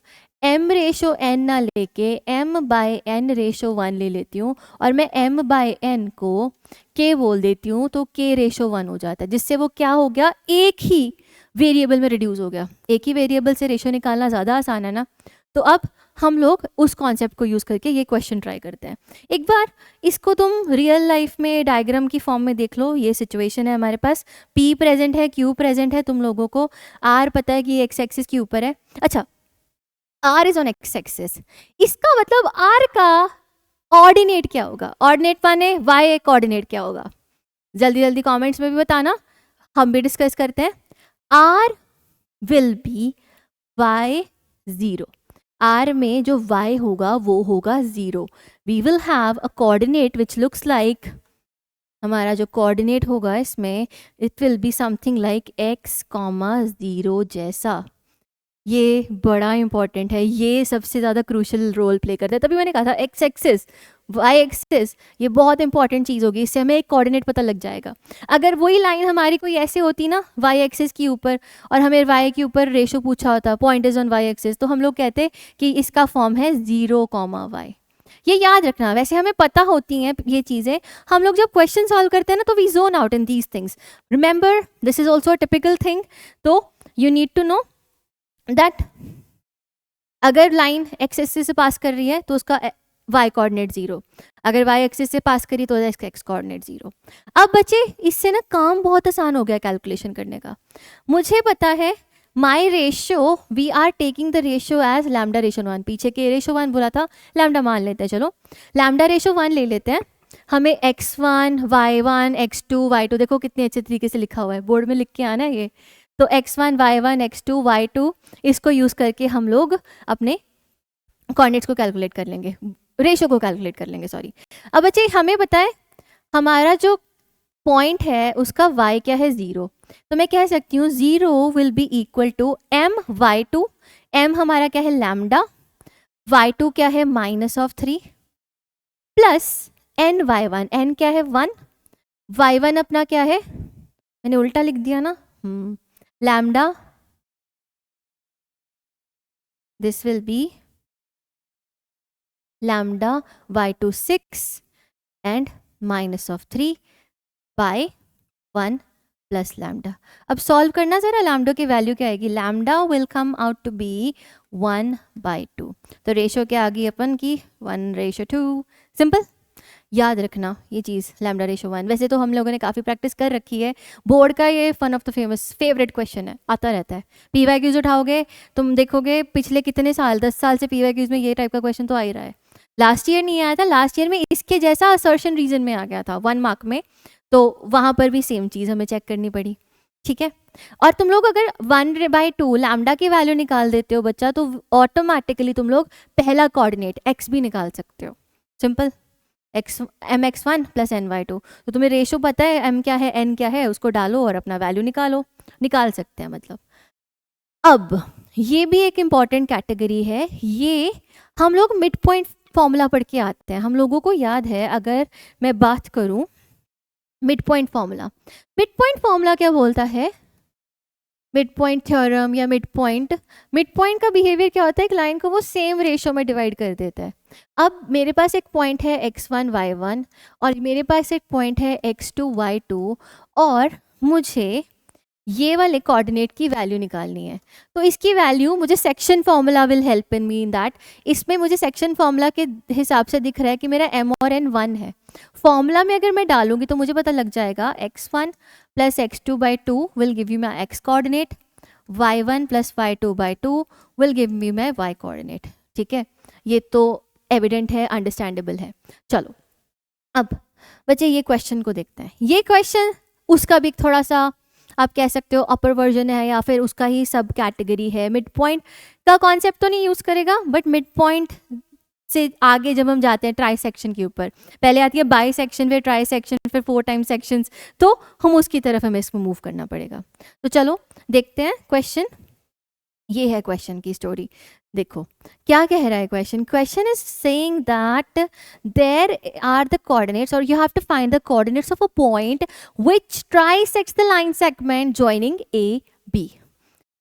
m/n ना लेके m/n रेशो 1 ले लेती हूँ और मैं m/n को k बोल देती हूँ तो k/1 हो जाता है, जिससे वो क्या हो गया, एक ही वेरिएबल में रिड्यूस हो गया। एक ही वेरिएबल से रेशो निकालना ज़्यादा आसान है ना। तो अब हम लोग उस कॉन्सेप्ट को यूज़ करके ये क्वेश्चन ट्राई करते हैं। एक बार इसको तुम रियल लाइफ में डायग्राम की फॉर्म में देख लो। ये सिचुएशन है, हमारे पास p प्रेजेंट है, q प्रेजेंट है, तुम लोगों को r पता है कि ये x एक्सिस के ऊपर है। अच्छा, r is on x axis, इसका मतलब r का ऑर्डिनेट क्या होगा? ऑर्डिनेट माने y कोऑर्डिनेट क्या होगा? जल्दी जल्दी कमेंट्स में भी बताना, हम भी डिस्कस करते हैं। r will be y0, r में जो y होगा वो होगा 0। We will have a coordinate which looks like, हमारा जो कोऑर्डिनेट होगा इसमें it will be something like x, 0 जैसा। ये बड़ा इंपॉर्टेंट है, ये सबसे ज़्यादा क्रूशल रोल प्ले करता है। तभी मैंने कहा था x एक्सिस, y एक्सिस, ये बहुत इंपॉर्टेंट चीज़ होगी, इससे हमें एक कोऑर्डिनेट पता लग जाएगा। अगर वही लाइन हमारी कोई ऐसे होती ना y एक्सिस के ऊपर और हमें y के ऊपर रेशो पूछा होता, point is on y axis, तो हम लोग कहते कि इसका फॉर्म है 0, y। ये याद रखना, वैसे हमें पता होती हैं ये चीज़ें, हम लोग जब क्वेश्चन सॉल्व करते हैं ना तो we zone out in these things. Remember this is also a typical thing. तो you need to know that अगर लाइन x एक्सिस से पास कर रही है तो उसका y कोऑर्डिनेट 0, अगर y एक्सिस से पास करी तो इसका x कोऑर्डिनेट 0। अब बच्चे इससे ना काम बहुत आसान हो गया कैलकुलेशन करने का। मुझे पता है my ratio, we are taking the ratio as lambda ratio 1, पीछे के रेशियो 1 बोला था, लैम्डा मान लेते हैं। चलो लैम्डा रेशियो 1 ले लेते हैं। हमें x1, y1, x2, y2, देखो कितने अच्छे तरीके से लिखा हुआ है, बोर्ड में लिख के आना है ये। तो x1, y1, x2, y2, इसको यूज़ करके हम लोग अपने कोऑर्डिनेट्स को कैलकुलेट कर लेंगे, रेशियो को कैलकुलेट कर लेंगे, सॉरी। अब बच्चे हमें बताएं हमारा जो पॉइंट है उसका y क्या है, 0। तो मैं कह सकती हूँ 0 will be equal to m/2, m हमारा क्या है, लैम्डा, y2 क्या है, -3, प्लस n/1, n क्या है, 1, y1 अपना क्या है, मैंने उल्टा लिख दिया ना, lambda, this will be lambda y2 6 and -3 by 1 plus lambda. अब सॉल्व करना ज़रा, लैम्डा की वैल्यू क्या आएगी, lambda will come out to be 1/2। तो रेशो क्या आ गई अपन की, 1/2। सिंपल, याद रखना ये चीज़, लैम्डा रेशो 1। वैसे तो हम लोगों ने काफ़ी प्रैक्टिस कर रखी है, बोर्ड का ये one of the famous favourite question है, आता रहता है। PYQs उठाओगे तुम देखोगे पिछले कितने साल, 10 साल से PYQs में ये टाइप का क्वेश्चन तो आ ही रहा है। लास्ट ईयर नहीं आया था, लास्ट ईयर में इसके जैसा असर्शन रीजन में आ गया था 1 मार्क में, तो वहाँ पर भी सेम चीज़ हमें चेक करनी पड़ी, ठीक है। और तुम लोग अगर 1/2 लैम्डा की वैल्यू निकाल देते हो बच्चा, तो ऑटोमेटिकली तुम लोग पहला कोऑर्डिनेट x भी निकाल सकते हो। Simple, mx1 plus ny2। तो तुम्हें रेशो पता है m क्या है, n क्या है, उसको डालो और अपना वैल्यू निकालो, निकाल सकते हैं मतलब। अब ये भी एक इम्पॉर्टेंट कैटेगरी है, ये हम लोग मिड पॉइंट फॉर्मूला पढ़ के आते हैं। हम लोगों को याद है, अगर मैं बात करूं मिड पॉइंट फॉर्मूला क्या बोलता है, मिड पॉइंट थ्योरम या मिड पॉइंट का बिहेवियर क्या होता है, एक लाइन को वो सेम रेशो में डिवाइड कर देता है। अब मेरे पास एक पॉइंट है x1 y1 और मेरे पास एक पॉइंट है x2 y2, और मुझे ये वाले कोऑर्डिनेट की वैल्यू निकालनी है। तो इसकी वैल्यू मुझे section formula will help in me in that. इसमें मुझे सेक्शन फॉर्मूला के हिसाब से दिख रहा है कि मेरा m और n 1 है। फॉर्मूला में अगर मैं डालूंगी तो मुझे पता लग जाएगा x1 plus x2/2 will give you my x coordinate, y1 plus y2/2 will give me my y coordinate. ठीक है, ये तो एविडेंट है, अंडरस्टैंडेबल है। चलो अब बच्चे ये क्वेश्चन को देखते हैं। ये क्वेश्चन उसका भी थोड़ा सा आप कह सकते हो अपर वर्जन है या फिर उसका ही सब कैटेगरी है। मिड पॉइंट का कॉन्सेप्ट तो नहीं यूज़ करेगा, बट मिड पॉइंट से आगे जब हम जाते हैं ट्राई सेक्शन के ऊपर, पहले आती है बाई सेक्शन, फिर ट्राई सेक्शन, फिर 4 टाइम सेक्शंस, तो हम उसकी तरफ हमें इसको मूव करना पड़ेगा। तो चलो देखते हैं क्वेश्चन। ये है क्वेश्चन की स्टोरी। देखो क्या कह रहा है question. Question is saying that there are the coordinates और you have to find the coordinates of a point which trisects the line segment joining A B.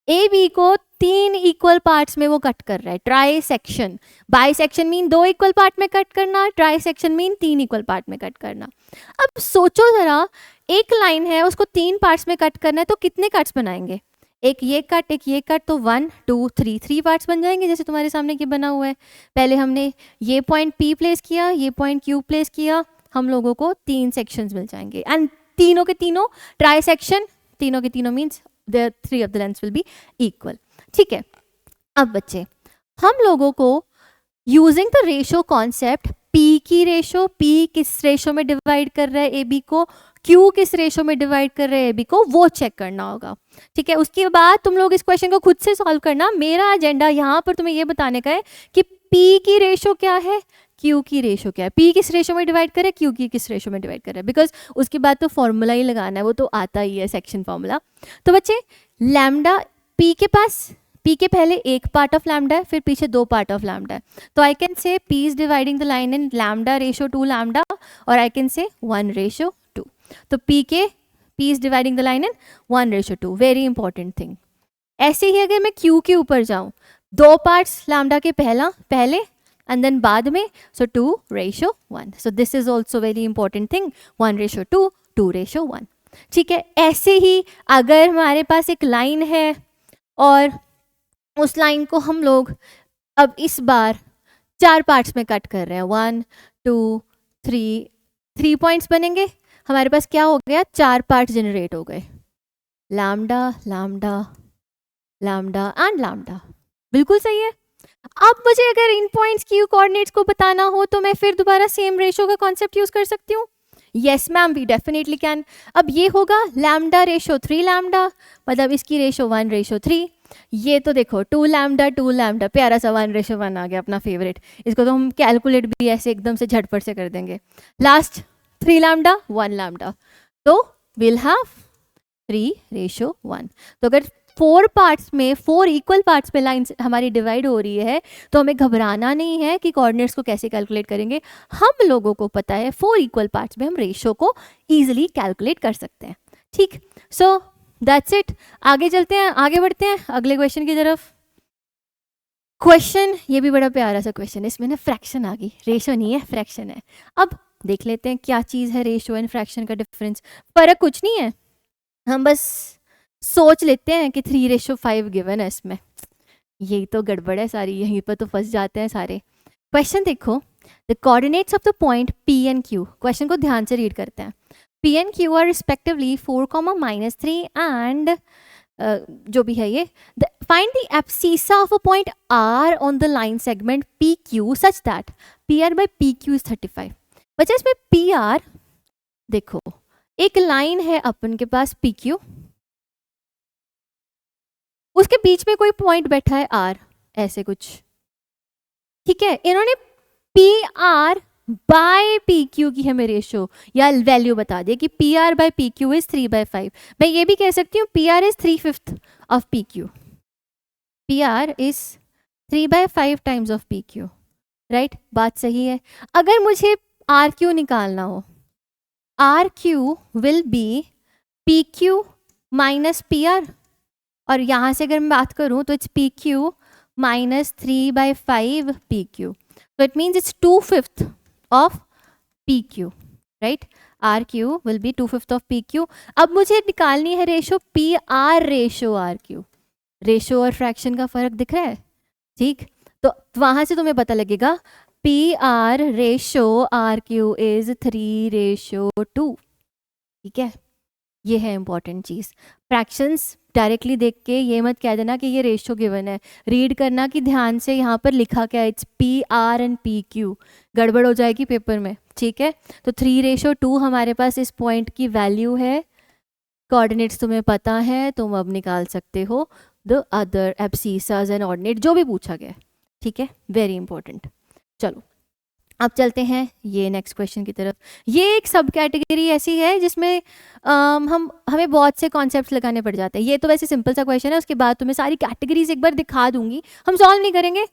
A B को 3 इक्वल पार्ट्स में वो cut कर रहा है, try section. By section mean 2 equal part में cut करना, try section mean 3 equal part में cut करना। अब सोचो ज़रा, एक लाइन है उसको 3 पार्ट्स में कट करना है तो कितने कट्स बनाएंगे? एक ये कट, तो 1 2 3 3 पार्ट्स बन जाएंगे, जैसे तुम्हारे सामने ये बना हुआ है। पहले हमने ये पॉइंट P प्लेस किया, ये पॉइंट Q प्लेस किया, हम लोगों को 3 सेक्शंस मिल जाएंगे। एंड तीनों के तीनों ट्राई सेक्शन, तीनों के तीनों means the 3 of the lengths will be equal. ठीक है, अब बच्चे हम लोगों को using the ratio concept, P की रेशो, P किस रेशो में डिवाइड कर रहा है AB को, Q किस रेशो में डिवाइड कर रहे हैं AB को, वो चेक करना होगा। ठीक है, उसके बाद तुम लोग इस क्वेश्चन को खुद से सॉल्व करना। मेरा एजेंडा यहाँ पर तुम्हें ये बताने का है कि P की रेशो क्या है, Q की रेशो क्या है, P किस रेशो में डिवाइड करे, Q की किस रेशो में डिवाइड कर रहा है, बिकॉज उसके बाद तो फॉर्मूला ही लगाना है, वो तो आता ही है सेक्शन फॉर्मूला। तो बच्चे लैम्डा, P के पास, P के पहले एक पार्ट ऑफ लैम्डा है, फिर पीछे 2 पार्ट ऑफ लैम्डा है, तो I can say P is dividing the line in lambda ratio 2 lambda, और आई कैन से 1 रेशो 2। तो P is dividing the line in 1 ratio 2, very important thing. ऐसे ही अगर मैं Q के ऊपर जाऊँ, 2 पार्ट्स लैम्डा के पहले एंड देन बाद में, सो 2 ratio 1। So this is also very important thing, 1 ratio 2, 2 ratio 1। ठीक है, ऐसे ही अगर हमारे पास एक लाइन है और उस लाइन को हम लोग अब इस बार 4 पार्ट्स में कट कर रहे हैं, 1 2 3 पॉइंट्स बनेंगे, हमारे पास क्या हो गया, 4 पार्ट्स जनरेट हो गए, lambda lambda lambda and lambda. बिल्कुल सही है। अब मुझे अगर इन पॉइंट्स की कोऑर्डिनेट्स को बताना हो तो मैं फिर दोबारा सेम रेशो का कॉन्सेप्ट यूज कर सकती हूँ। Yes ma'am, we definitely can. अब ये होगा लैम्डा रेशो 3 लैम्डा, मतलब इसकी रेशो 1 रेशो 3। ये तो देखो 2 लैम्डा, प्यारा सा 1 रेशो 1 आ गया, अपना फेवरेट। इसको तो हम कैलकुलेट भी ऐसे एकदम से झटपट से कर देंगे। लास्ट 3 लैम्डा 1 लैम्डा, तो विल हैव 3 रेशो 1। तो अगर 4 पार्ट्स में, 4 इक्वल पार्ट्स में लाइन हमारी डिवाइड हो रही है तो हमें घबराना नहीं है कि कोऑर्डिनेट्स को कैसे कैलकुलेट करेंगे। हम लोगों को पता है 4 इक्वल पार्ट्स में हम रेशो को ईजिली कैलकुलेट कर सकते हैं। ठीक, सो दैट्स इट। आगे चलते हैं, आगे बढ़ते हैं अगले क्वेश्चन की तरफ। क्वेश्चन ये भी बड़ा प्यारा सा क्वेश्चन है, इसमें ना फ्रैक्शन आ गई, रेशो नहीं है फ्रैक्शन है। अब देख लेते हैं क्या चीज़ है रेशो एंड फ्रैक्शन का डिफरेंस। फ़र्क कुछ नहीं है, हम बस सोच लेते हैं कि 3 रेशो 5 गिवन है इसमें। यही तो गड़बड़ है सारी, यहीं पर तो फंस जाते हैं सारे। क्वेश्चन देखो, the coordinates of the point P and Q। Question को ध्यान से रीड करते हैं। P and Q are respectively 4, -3 and जो भी है ये, find the abscissa of a point R on the line segment PQ such that PR by PQ is 35। बच्चा इसमें PR देखो, एक लाइन है अपन के पास PQ, उसके बीच में कोई पॉइंट बैठा है R, ऐसे कुछ। ठीक है, इन्होंने PR बाय PQ की हमें रेशो या वैल्यू बता दिया कि PR बाय PQ इज 3/5। मैं ये भी कह सकती हूँ PR is 3/5 of PQ, PR is 3/5 times of PQ, right? बात सही है। अगर मुझे RQ निकालना हो, RQ will be PQ minus PR, और यहाँ से अगर मैं बात करूँ तो इट्स PQ माइनस 3/5 PQ, तो it means it's 2/5 of PQ, right? RQ will be 2/5 of PQ। अब मुझे निकालनी है ratio PR ratio RQ। Ratio और फ्रैक्शन का फर्क दिख रहा है, ठीक? तो वहाँ से तुम्हें पता लगेगा PR रेशो RQ इज 3:2। ठीक है, ये है इंपॉर्टेंट चीज़। फ्रैक्शंस डायरेक्टली देख के ये मत कह देना कि ये रेशो गिवन है, रीड करना कि ध्यान से यहाँ पर लिखा क्या है, इट्स PR एंड PQ, गड़बड़ हो जाएगी पेपर में। ठीक है, तो 3:2 हमारे पास इस पॉइंट की वैल्यू है। कोऑर्डिनेट्स तुम्हें पता है, तुम अब निकाल सकते हो द अदर एब्सिसास एंड ऑर्डिनेट जो भी पूछा गया है। ठीक है, वेरी इंपॉर्टेंट। चलो अब चलते हैं ये नेक्स्ट क्वेश्चन की तरफ। ये एक सब कैटेगरी ऐसी है जिसमें हमें बहुत से कॉन्सेप्ट्स लगाने पड़ जाते हैं। ये तो वैसे सिंपल सा क्वेश्चन है, उसके बाद तुम्हें सारी कैटेगरीज एक बार दिखा दूंगी, हम सॉल्व नहीं करेंगे,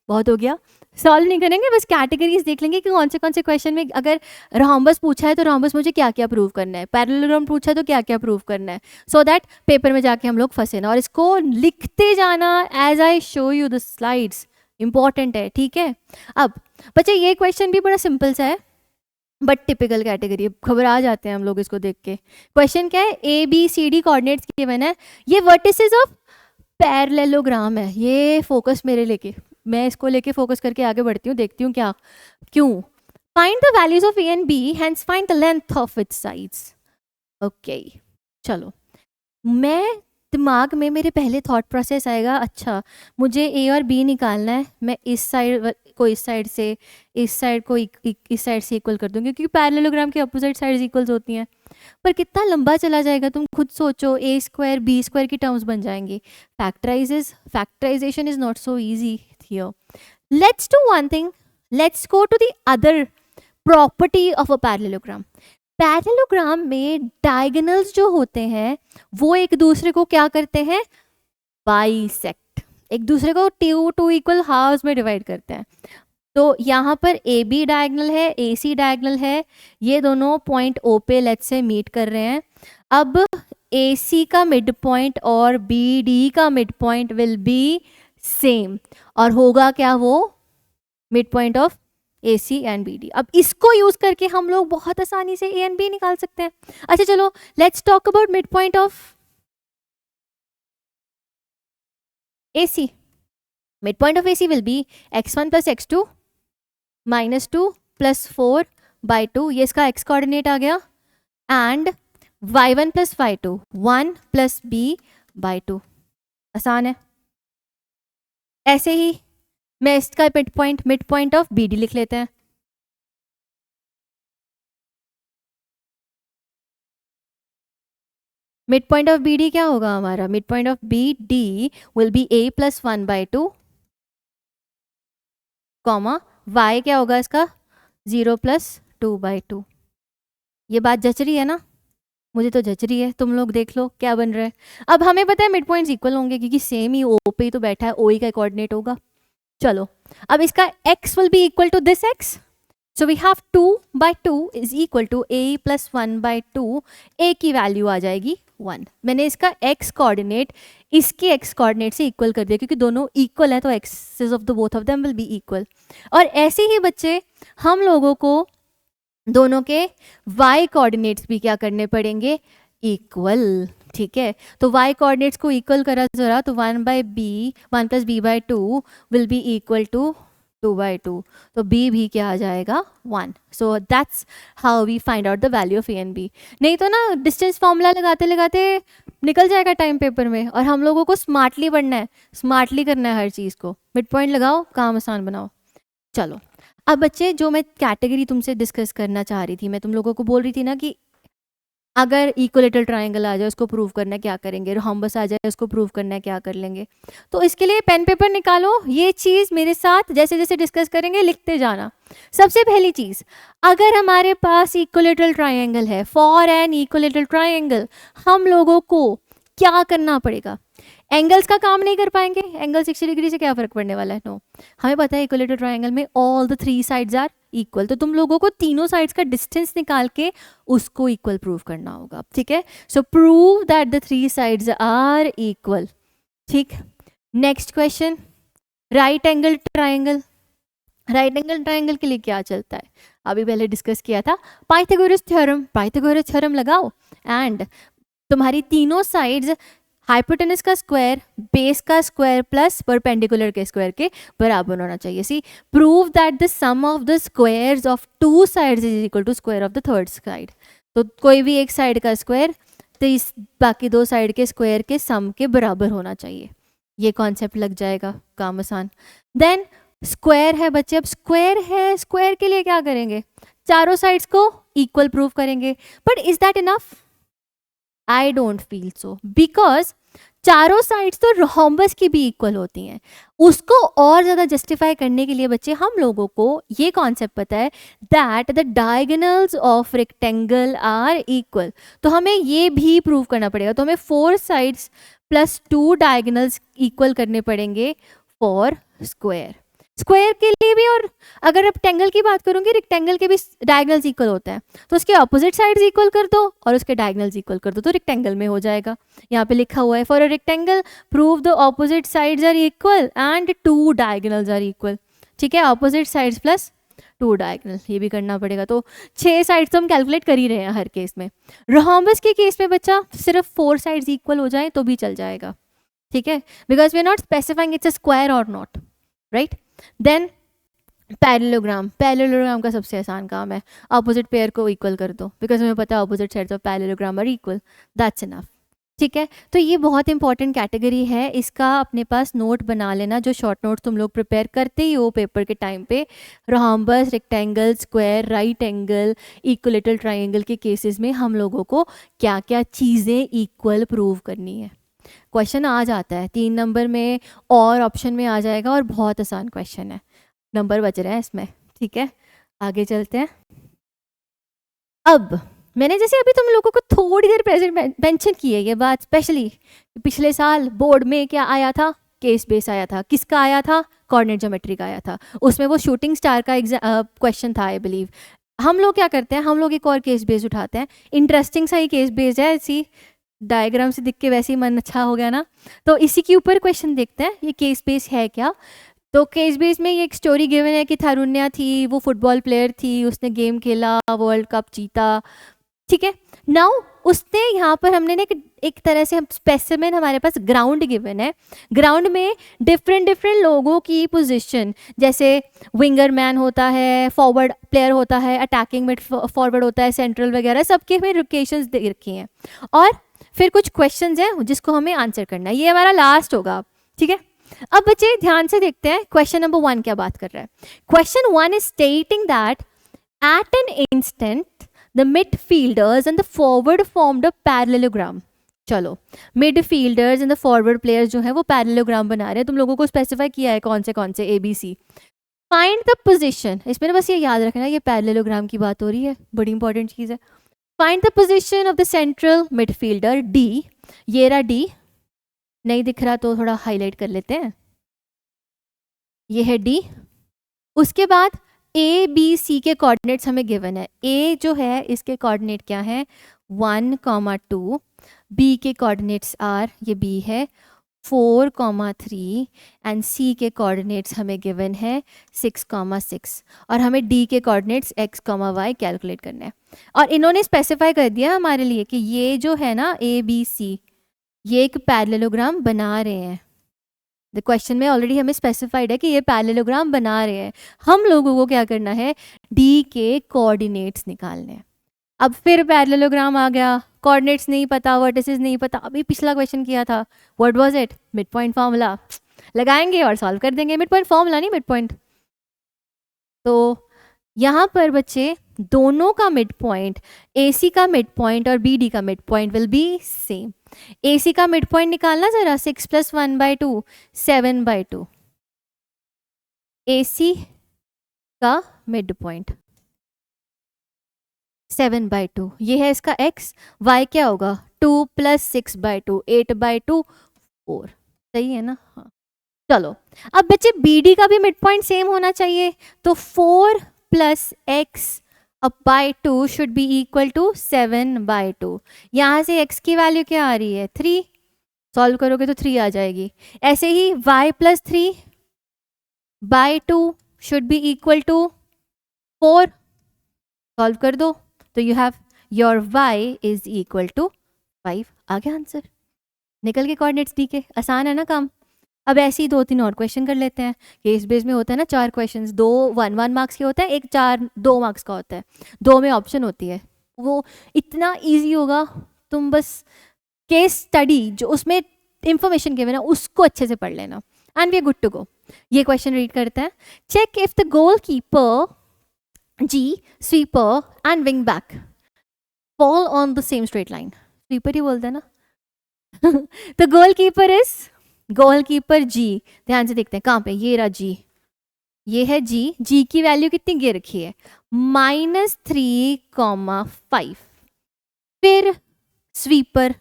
बहुत हो गया। सॉल्व नहीं करेंगे, बस कैटेगरीज देख लेंगे कि कौन से क्वेश्चन में अगर रोम्बस पूछा है तो रोम्बस मुझे क्या क्या प्रूव करना है, पैरेललोग्राम पूछा है तो क्या क्या प्रूव करना है, सो दैट पेपर में जाके हम लोग फंसे ना। और इसको लिखते जाना as I show you the slides, important है, ठीक है। अब बच्चे ये क्वेश्चन भी बड़ा सिंपल सा है बट टिपिकल कैटेगरी, घबरा जाते हैं हम लोग इसको देख के। क्वेश्चन क्या है, A B C D coordinates given है, ये वर्टिसेस ऑफ पैरेललोग्राम है, ये फोकस मेरे लेके, मैं इसको लेके फोकस करके आगे बढ़ती हूँ, देखती हूँ क्या क्यों। Find the values of A and B, hence find the length of its sides. Okay चलो, मैं दिमाग में मेरे पहले थॉट प्रोसेस आएगा, अच्छा मुझे ए और बी निकालना है, मैं इस साइड को इस साइड से, इस साइड को इस साइड से इक्वल कर दूंगी क्योंकि पैरेललोग्राम की अपोजिट साइड्स इक्वल्स होती हैं। पर कितना लंबा चला जाएगा, तुम खुद सोचो, ए स्क्वायर बी स्क्वायर की टर्म्स बन जाएंगी। Factorization is not so easy here. Let's do one thing, let's go to the other property of a parallelogram. Parallelogram में डायगोनल्स जो होते हैं वो एक दूसरे को क्या करते हैं, बाइसेक्ट, एक दूसरे को टू इक्वल हाफ्स में डिवाइड करते हैं। तो यहाँ पर ए बी डायगोनल है, ए सी डायगोनल है, ये दोनों पॉइंट ओ पे लेट्स से मीट कर रहे हैं। अब ए सी का मिड पॉइंट और बी डी का mid point will be same, और होगा क्या, वो mid point of A C and B D. अब इसको यूज करके हम लोग बहुत आसानी से ए एंड बी निकाल सकते हैं। अच्छा चलो, let's talk about mid point of A C. Mid point of A C will be x1 plus x2 minus 2 plus 4 by 2, ये इसका x कोऑर्डिनेट आ गया, and y1 plus y2 1 plus b by 2। आसान है। ऐसे ही मैं इसका mid point of B D लिख लेते हैं। Mid point of B D क्या होगा हमारा, mid point of B D will be a plus 1 by 2 comma y क्या होगा इसका 0 प्लस 2 बाई 2। ये बात जच रही है ना, मुझे तो जच रही है, तुम लोग देख लो क्या बन रहा है। अब हमें पता है मिड पॉइंट्स इक्वल होंगे क्योंकि सेम ही ओ पे ही तो बैठा है, ओ ही का कोऑर्डिनेट होगा। चलो अब इसका x will be equal to this x, so we have 2 by 2 is equal to a plus 1 by 2, a की वैल्यू आ जाएगी 1। मैंने इसका x कोऑर्डिनेट इसके x कोऑर्डिनेट से इक्वल कर दिया क्योंकि दोनों इक्वल है तो axis of the both of them will be equal. और ऐसे ही बच्चे हम लोगों को दोनों के y कोऑर्डिनेट्स भी क्या करने पड़ेंगे, इक्वल, ठीक है। तो y कोऑर्डिनेट्स को इक्वल करा जरा, तो 1 plus B by 2 will be equal to 2 by 2, तो b भी क्या आ जाएगा 1। So that's how we find out the value of A and B. नहीं तो ना डिस्टेंस फॉर्मूला लगाते लगाते निकल जाएगा टाइम पेपर में, और हम लोगों को स्मार्टली पढ़ना है, स्मार्टली करना है हर चीज़ को। मिड पॉइंट लगाओ, काम आसान बनाओ। चलो अब बच्चे, जो मैं कैटेगरी तुमसे डिस्कस करना चाह रही थी, मैं तुम लोगों को बोल रही थी ना कि अगर इक्विलेटरल ट्रायंगल आ जाए उसको प्रूव करना है क्या करेंगे, रोम्बस आ जाए उसको प्रूव करना है क्या कर लेंगे। तो इसके लिए पेन पेपर निकालो, ये चीज़ मेरे साथ जैसे जैसे डिस्कस करेंगे लिखते जाना। सबसे पहली चीज़, अगर हमारे पास इक्विलेटरल ट्रायंगल है, फॉर एन इक्विलेटरल ट्रायंगल हम लोगों को क्या करना पड़ेगा, एंगल्स का काम नहीं कर पाएंगे, एंगल 60 डिग्री से क्या फ़र्क पड़ने वाला है, नो। हमें पता है इक्विलेटरल ट्रायंगल में all the 3 sides are equal, तो तुम लोगों को तीनों साइड्स का डिस्टेंस निकाल के उसको इक्वल प्रूव करना होगा, ठीक है। So prove that the 3 sides are equal, ठीक। Next question, right angle triangle. Right angle triangle के लिए क्या चलता है, अभी पहले डिस्कस किया था, पाइथागोरस थ्योरम लगाओ, एंड तुम्हारी तीनों साइड्स हाइपोटेनस का स्क्वायर, बेस का स्क्वायर प्लस परपेंडिकुलर के स्क्वायर के बराबर होना चाहिए। See prove that the sum of the squares of 2 sides is equal to square of the third side. तो कोई भी एक साइड का स्क्वायर तो इस बाकी 2 साइड के स्क्वायर के सम के बराबर होना चाहिए, ये कॉन्सेप्ट लग जाएगा, काम आसान। देन स्क्वायर है बच्चे, अब स्क्वायर है, स्क्वायर के लिए क्या करेंगे, चारों साइड्स को इक्वल प्रूव करेंगे। But is that enough? I don't feel so, because चारों साइड्स तो रोम्बस की भी इक्वल होती हैं। उसको और ज़्यादा जस्टिफाई करने के लिए बच्चे हम लोगों को ये कॉन्सेप्ट पता है that the diagonals of rectangle are equal. तो हमें ये भी प्रूव करना पड़ेगा, तो हमें 4 साइड्स प्लस 2 डायगोनल्स इक्वल करने पड़ेंगे फॉर स्क्वायर। स्क्वायर के लिए भी, और अगर रेक्टेंगल की बात करूंगी, रेक्टेंगल के भी डायगनल्स इक्वल होता है, तो उसके ऑपोजिट साइड्स इक्वल कर दो और उसके डायगनल्स इक्वल कर दो तो रेक्टेंगल में हो जाएगा। यहाँ पे लिखा हुआ है for a rectangle prove the opposite sides are equal and 2 diagonals are equal. ठीक है, ऑपोजिट साइड्स प्लस 2 डायगनल, ये भी करना पड़ेगा। तो 6 साइड्स तो हम कैलकुलेट कर ही रहे हैं हर केस में। रोम्बस के केस में बच्चा सिर्फ 4 साइड्स इक्वल हो जाए तो भी चल जाएगा। ठीक है, because we are not specifying it's a square और not, right. Then parallelogram, parallelogram का सबसे आसान काम है, अपोजिट पेयर को इक्वल कर दो, बिकॉज हमें पता है opposite sides of parallelogram are equal, that's enough. ठीक है, तो ये बहुत इंपॉर्टेंट कैटेगरी है, इसका अपने पास नोट बना लेना, जो शॉर्ट नोट्स तुम लोग प्रिपेयर करते ही हो पेपर के टाइम पे। Rhombus, rectangle, square, right angle, equilateral triangle के केसेस में हम लोगों को क्या क्या चीज़ें इक्वल प्रूव करनी है। क्वेश्चन आ जाता है 3 नंबर में और ऑप्शन में आ जाएगा, और बहुत आसान क्वेश्चन है, नंबर बच रहे हैं इसमें। ठीक है, आगे चलते हैं। अब मैंने जैसे अभी तुम लोगों को थोड़ी देर प्रेजेंट मेंशन की है ये बात, स्पेशली पिछले साल बोर्ड में क्या आया था, केस बेस आया था। किसका आया था? कोऑर्डिनेट ज्योमेट्री का आया था। उसमें वो शूटिंग स्टार का क्वेश्चन था आई बिलीव। हम लोग क्या करते हैं, हम लोग एक और केस बेस उठाते हैं, इंटरेस्टिंग सा ही केस बेस है, ऐसी डायग्राम से दिख के वैसे ही मन अच्छा हो गया ना, तो इसी के ऊपर क्वेश्चन देखते हैं ये केस बेस है क्या। तो केस बेस में ये एक स्टोरी गिवन है कि थारुण्या थी, वो फुटबॉल प्लेयर थी, उसने गेम खेला, वर्ल्ड कप जीता। ठीक है, नाउ उसने यहाँ पर हमने ना एक तरह से स्पेसिमेन, हमारे पास ग्राउंड गिवन है, ग्राउंड में डिफरेंट डिफरेंट लोगों की पोजीशन, जैसे विंगर मैन होता है, फॉरवर्ड प्लेयर होता है, अटैकिंग मिड फॉरवर्ड होता है, सेंट्रल वगैरह, सबके हमें लोकेशंस दे रखी हैं, और फिर कुछ क्वेश्चंस हैं जिसको हमें आंसर करना है। ये हमारा लास्ट होगा। ठीक है, अब बच्चे ध्यान से देखते हैं क्वेश्चन नंबर 1 क्या बात कर रहा है। Question 1 is stating that at an instant the midfielders and the forward formed a parallelogram। चलो, midfielders and the forward players जो है वो parallelogram बना रहे हैं, तुम लोगों को स्पेसिफाई किया है कौन से ABC। फाइंड द पोजीशन, इसमें ना बस ये याद रखना ये पैरेललोग्राम की बात हो रही है, बड़ी इंपॉर्टेंट चीज़ है। Find the position of the central midfielder D, ये रहा D, नहीं दिख रहा तो थोड़ा हाईलाइट कर लेते हैं, ये है D। उसके बाद ए बी सी के कोऑर्डिनेट्स हमें गिवन है। ए जो है इसके कोऑर्डिनेट क्या है 1,2, बी के कोऑर्डिनेट्स आर, ये बी है 4,3, एंड सी के कोऑर्डिनेट्स हमें गिवन है 6,6, और हमें डी के कोऑर्डिनेट्स x,y कैलकुलेट करने हैं। और इन्होंने स्पेसिफाई कर दिया हमारे लिए कि ये जो है ना ए बी सी, ये एक पैरेललोग्राम बना रहे हैं। द क्वेश्चन में ऑलरेडी हमें स्पेसिफाइड है कि ये पैरेललोग्राम बना रहे हैं, हम लोगों को क्या करना है, डी के कोऑर्डिनेट्स निकालने हैं। अब फिर पैरेललोग्राम आ गया, कोऑर्डिनेट्स नहीं पता, वर्टिसेस नहीं पता, अभी पिछला क्वेश्चन किया था, what was it, mid point formula लगाएंगे और सॉल्व कर देंगे। मिड पॉइंट फार्मूला नहीं, मिड पॉइंट। तो यहाँ पर बच्चे दोनों का मिड पॉइंट, ए सी का मिड पॉइंट और बी डी का mid point will be same. A C का मिड पॉइंट निकालना जरा, 6 + 1/2 7/2, ए सी का मिड पॉइंट 7/2, ये है इसका x, y क्या होगा 2 + 6/2 8/2 4, सही है ना। हाँ, चलो अब बच्चे बी डी का भी मिड पॉइंट सेम होना चाहिए, तो 4 + x/2 should be equal to 7/2। यहाँ से x की वैल्यू क्या आ रही है 3, सॉल्व करोगे तो 3 आ जाएगी। ऐसे ही y + 3/2 should be equal to 4, solve कर दो तो you have your y is equal to 5। आ गया आंसर, निकल के कोऑर्डिनेट्स डी के, आसान है ना काम। अब ऐसे ही 2-3 और क्वेश्चन कर लेते हैं। केस बेस में होता है ना 4 क्वेश्चंस, 2 1-1 मार्क्स के होता है, एक 4 2 मार्क्स का होता है, 2 में ऑप्शन होती है। वो इतना इजी होगा, तुम बस केस स्टडी जो उसमें इंफॉर्मेशन गिवन है उसको अच्छे से पढ़ लेना and we are good to go. ये क्वेश्चन रीड करते हैं। Check if the goalkeeper G, sweeper and wing back fall on the same straight line। Sweeper ही बोलते हैं ना तो गोलकीपर G, ध्यान से देखते हैं कहाँ पे, ये रहा G, ये है G की वैल्यू कितनी गिर रखी है -3,5। फिर स्वीपर,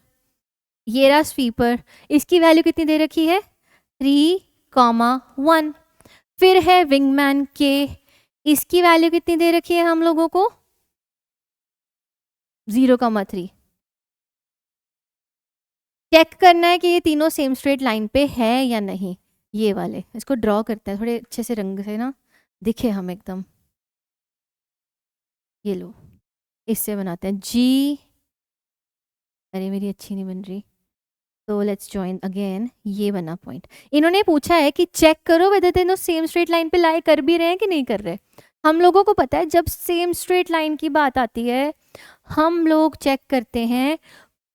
ये रहा स्वीपर, इसकी वैल्यू कितनी दे रखी है 3,1। फिर है विंगमैन के, इसकी वैल्यू कितनी दे रखी है हम लोगों को 0,3। चेक करना है कि ये तीनों सेम स्ट्रेट लाइन पे है या नहीं। ये वाले इसको ड्रॉ करते हैं थोड़े अच्छे से रंग से ना दिखे हम एकदम। ये लो इससे बनाते हैं जी। अरे मेरी अच्छी नहीं बन रही, तो लेट्स जॉइन अगेन। ये बना पॉइंट। इन्होंने पूछा है कि चेक करो वेदर तीनों सेम स्ट्रेट लाइन पे लाई कर भी रहे हैं कि नहीं कर रहे। हम लोगों को पता है जब सेम स्ट्रेट लाइन की बात आती है हम लोग चेक करते हैं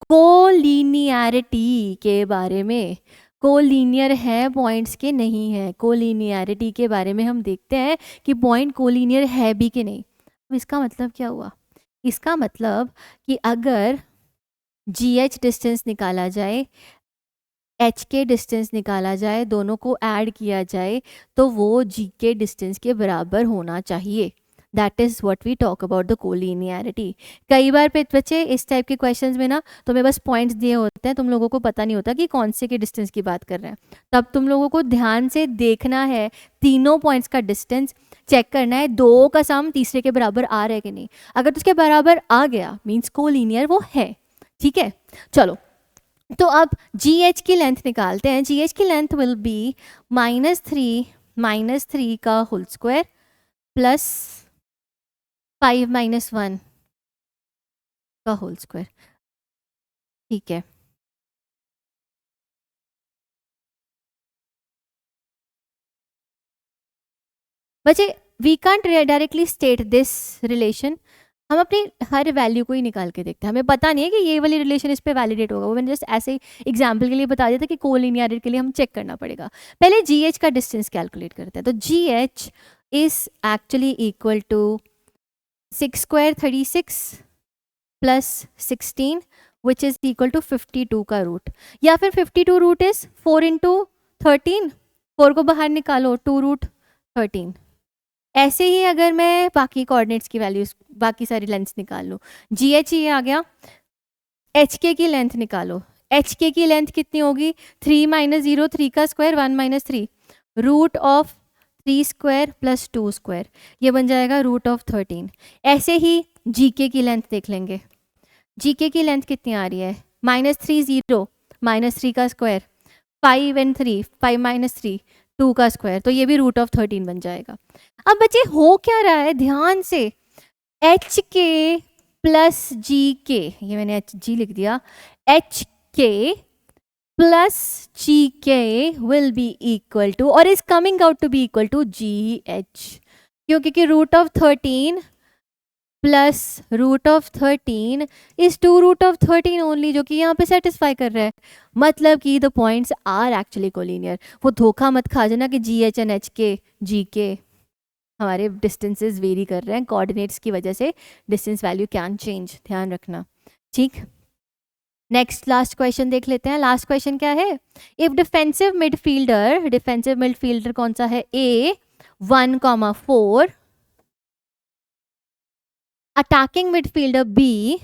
कोलिनियरिटी के बारे में। कोलिनियर है पॉइंट्स के नहीं है, कोलिनियरिटी के बारे में हम देखते हैं कि पॉइंट कोलिनियर है भी कि नहीं। तो इसका मतलब क्या हुआ, इसका मतलब कि अगर GH डिस्टेंस निकाला जाए, H के डिस्टेंस निकाला जाए, दोनों को ऐड किया जाए तो वो G के डिस्टेंस के बराबर होना चाहिए। That is what we talk about the collinearity. कई बार पे बच्चे इस टाइप के क्वेश्चंस में ना तुम्हें बस पॉइंट्स दिए होते हैं, तुम लोगों को पता नहीं होता कि कौन से के डिस्टेंस की बात कर रहे हैं। तब तुम लोगों को ध्यान से देखना है तीनों पॉइंट्स का डिस्टेंस, चेक करना है दो का सम तीसरे के बराबर आ रहा है कि नहीं। अगर उसके बराबर आ गया मीन्स कोलिनियर वो है। ठीक है, चलो तो अब GH की लेंथ निकालते हैं। GH की लेंथ विल बी -3 का होल स्क्वायर प्लस 5 - 1 का होल स्क्वायर। ठीक है, बच्चे we can't directly state this relation. हम अपनी हर वैल्यू को ही निकाल के देखते हैं, हमें पता नहीं है कि ये वाली रिलेशन इस पे वैलिडेट होगा। वो मैंने जस्ट ऐसे ही एग्जाम्पल के लिए बता दिया था कि कोलिनियरिटी के लिए हम चेक करना पड़ेगा। पहले GH का डिस्टेंस कैलकुलेट करते हैं। तो GH is actually equal to 6² 36 प्लस 16 विच इज इक्वल टू 52 का रूट, या फिर 52 रूट इज 4 × 13। 4 को बाहर निकालो, 2√13। ऐसे ही अगर मैं बाकी कोऑर्डिनेट्स की वैल्यूज बाकी सारी लेंथ्स निकाल लूँ, GH ये आ गया, HK की लेंथ निकालो। HK की लेंथ कितनी होगी 3 - 0 3 का स्क्वायर 1 - 3 रूट ऑफ 3² प्लस 2², ये बन जाएगा रूट ऑफ 13। ऐसे ही GK की लेंथ देख लेंगे। GK की लेंथ कितनी आ रही है -3 0 -3 का स्क्वायर 5 and 3 5 - 3 2 का स्क्वायर, तो ये भी रूट ऑफ 13 बन जाएगा। अब बच्चे हो क्या रहा है ध्यान से, HK प्लस GK, ये मैंने HG लिख दिया, HK plus GK will be equal to और is coming out to be equal to GH, क्योंकि root of 13 plus root of 13 is 2√13 only, जो कि यहाँ पे सेटिस्फाई कर रहा है। मतलब कि the points are actually collinear. वो धोखा मत खा जाना कि GH एंड HK GK हमारे डिस्टेंसेस वेरी कर रहे हैं, कोऑर्डिनेट्स की वजह से डिस्टेंस वैल्यू कैन चेंज, ध्यान रखना। ठीक, नेक्स्ट लास्ट क्वेश्चन देख लेते हैं। लास्ट क्वेश्चन क्या है, इफ डिफेंसिव मिडफील्डर कौन सा है, A 1,4, attacking midfielder B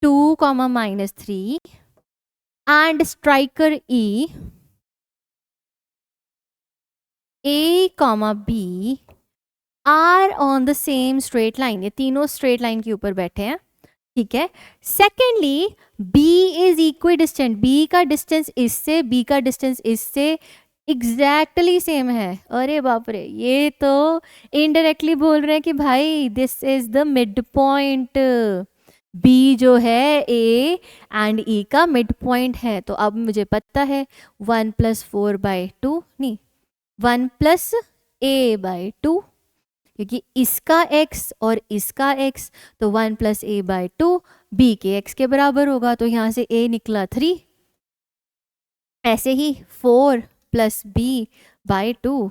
2,-3 and striker E A, B are on the same straight line. ये तीनों स्ट्रेट लाइन के ऊपर बैठे हैं। ठीक है, secondly B is equi distant, B का डिस्टेंस इससे, B का डिस्टेंस इससे एग्जैक्टली सेम है। अरे बाप रे, ये तो इनडायरेक्टली बोल रहे हैं कि भाई this is the mid point. B जो है A एंड E का मिड पॉइंट है। तो अब मुझे पता है 1 + 4/2 नहीं 1 + A/2, क्योंकि इसका x और इसका x, तो 1 + A/2 B के x के बराबर होगा। तो यहाँ से A निकला 3। ऐसे ही 4 + B/2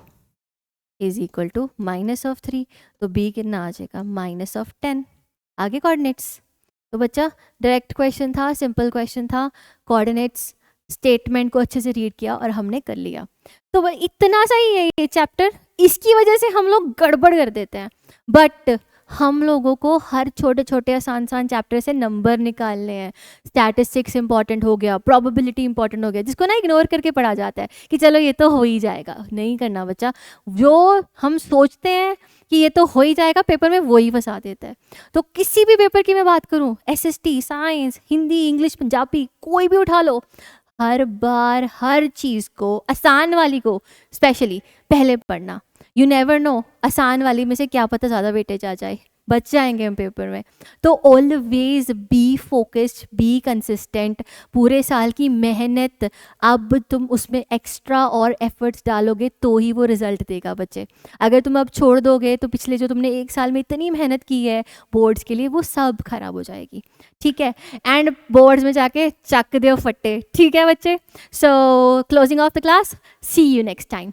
इज इक्वल टू -3, तो B कितना आ जाएगा -10। आगे कोऑर्डिनेट्स। तो बच्चा डायरेक्ट क्वेश्चन था, सिंपल क्वेश्चन था, कोऑर्डिनेट्स स्टेटमेंट को अच्छे से रीड किया और हमने कर लिया। तो इतना सा ही है ये चैप्टर, इसकी वजह से हम लोग गड़बड़ कर देते हैं। बट हम लोगों को हर छोटे छोटे आसान आसान चैप्टर से नंबर निकालने हैं। स्टैटिस्टिक्स इंपॉर्टेंट हो गया, प्रोबेबिलिटी इंपॉर्टेंट हो गया, जिसको ना इग्नोर करके पढ़ा जाता है कि चलो ये तो हो ही जाएगा। नहीं करना बच्चा, जो हम सोचते हैं कि ये तो हो ही जाएगा, पेपर में वो ही फंसा देता है। तो किसी भी पेपर की मैं बात करूं, SST, science, Hindi, English, Punjabi, कोई भी उठा लो, हर बार हर चीज़ को, आसान वाली को स्पेशली पहले पढ़ना। यू नेवर नो, आसान वाली में से क्या पता ज़्यादा वेटेज आ जाए, बच जाएंगे हम पेपर में। तो always be focused, be consistent. पूरे साल की मेहनत अब तुम उसमें एक्स्ट्रा और एफर्ट्स डालोगे तो ही वो रिजल्ट देगा बच्चे। अगर तुम अब छोड़ दोगे तो पिछले जो तुमने एक साल में इतनी मेहनत की है बोर्ड्स के लिए, वो सब खराब हो जाएगी। ठीक है, एंड बोर्ड्स में जाके चक दो फट्टे। ठीक है बच्चे, so closing of the class, see you next time.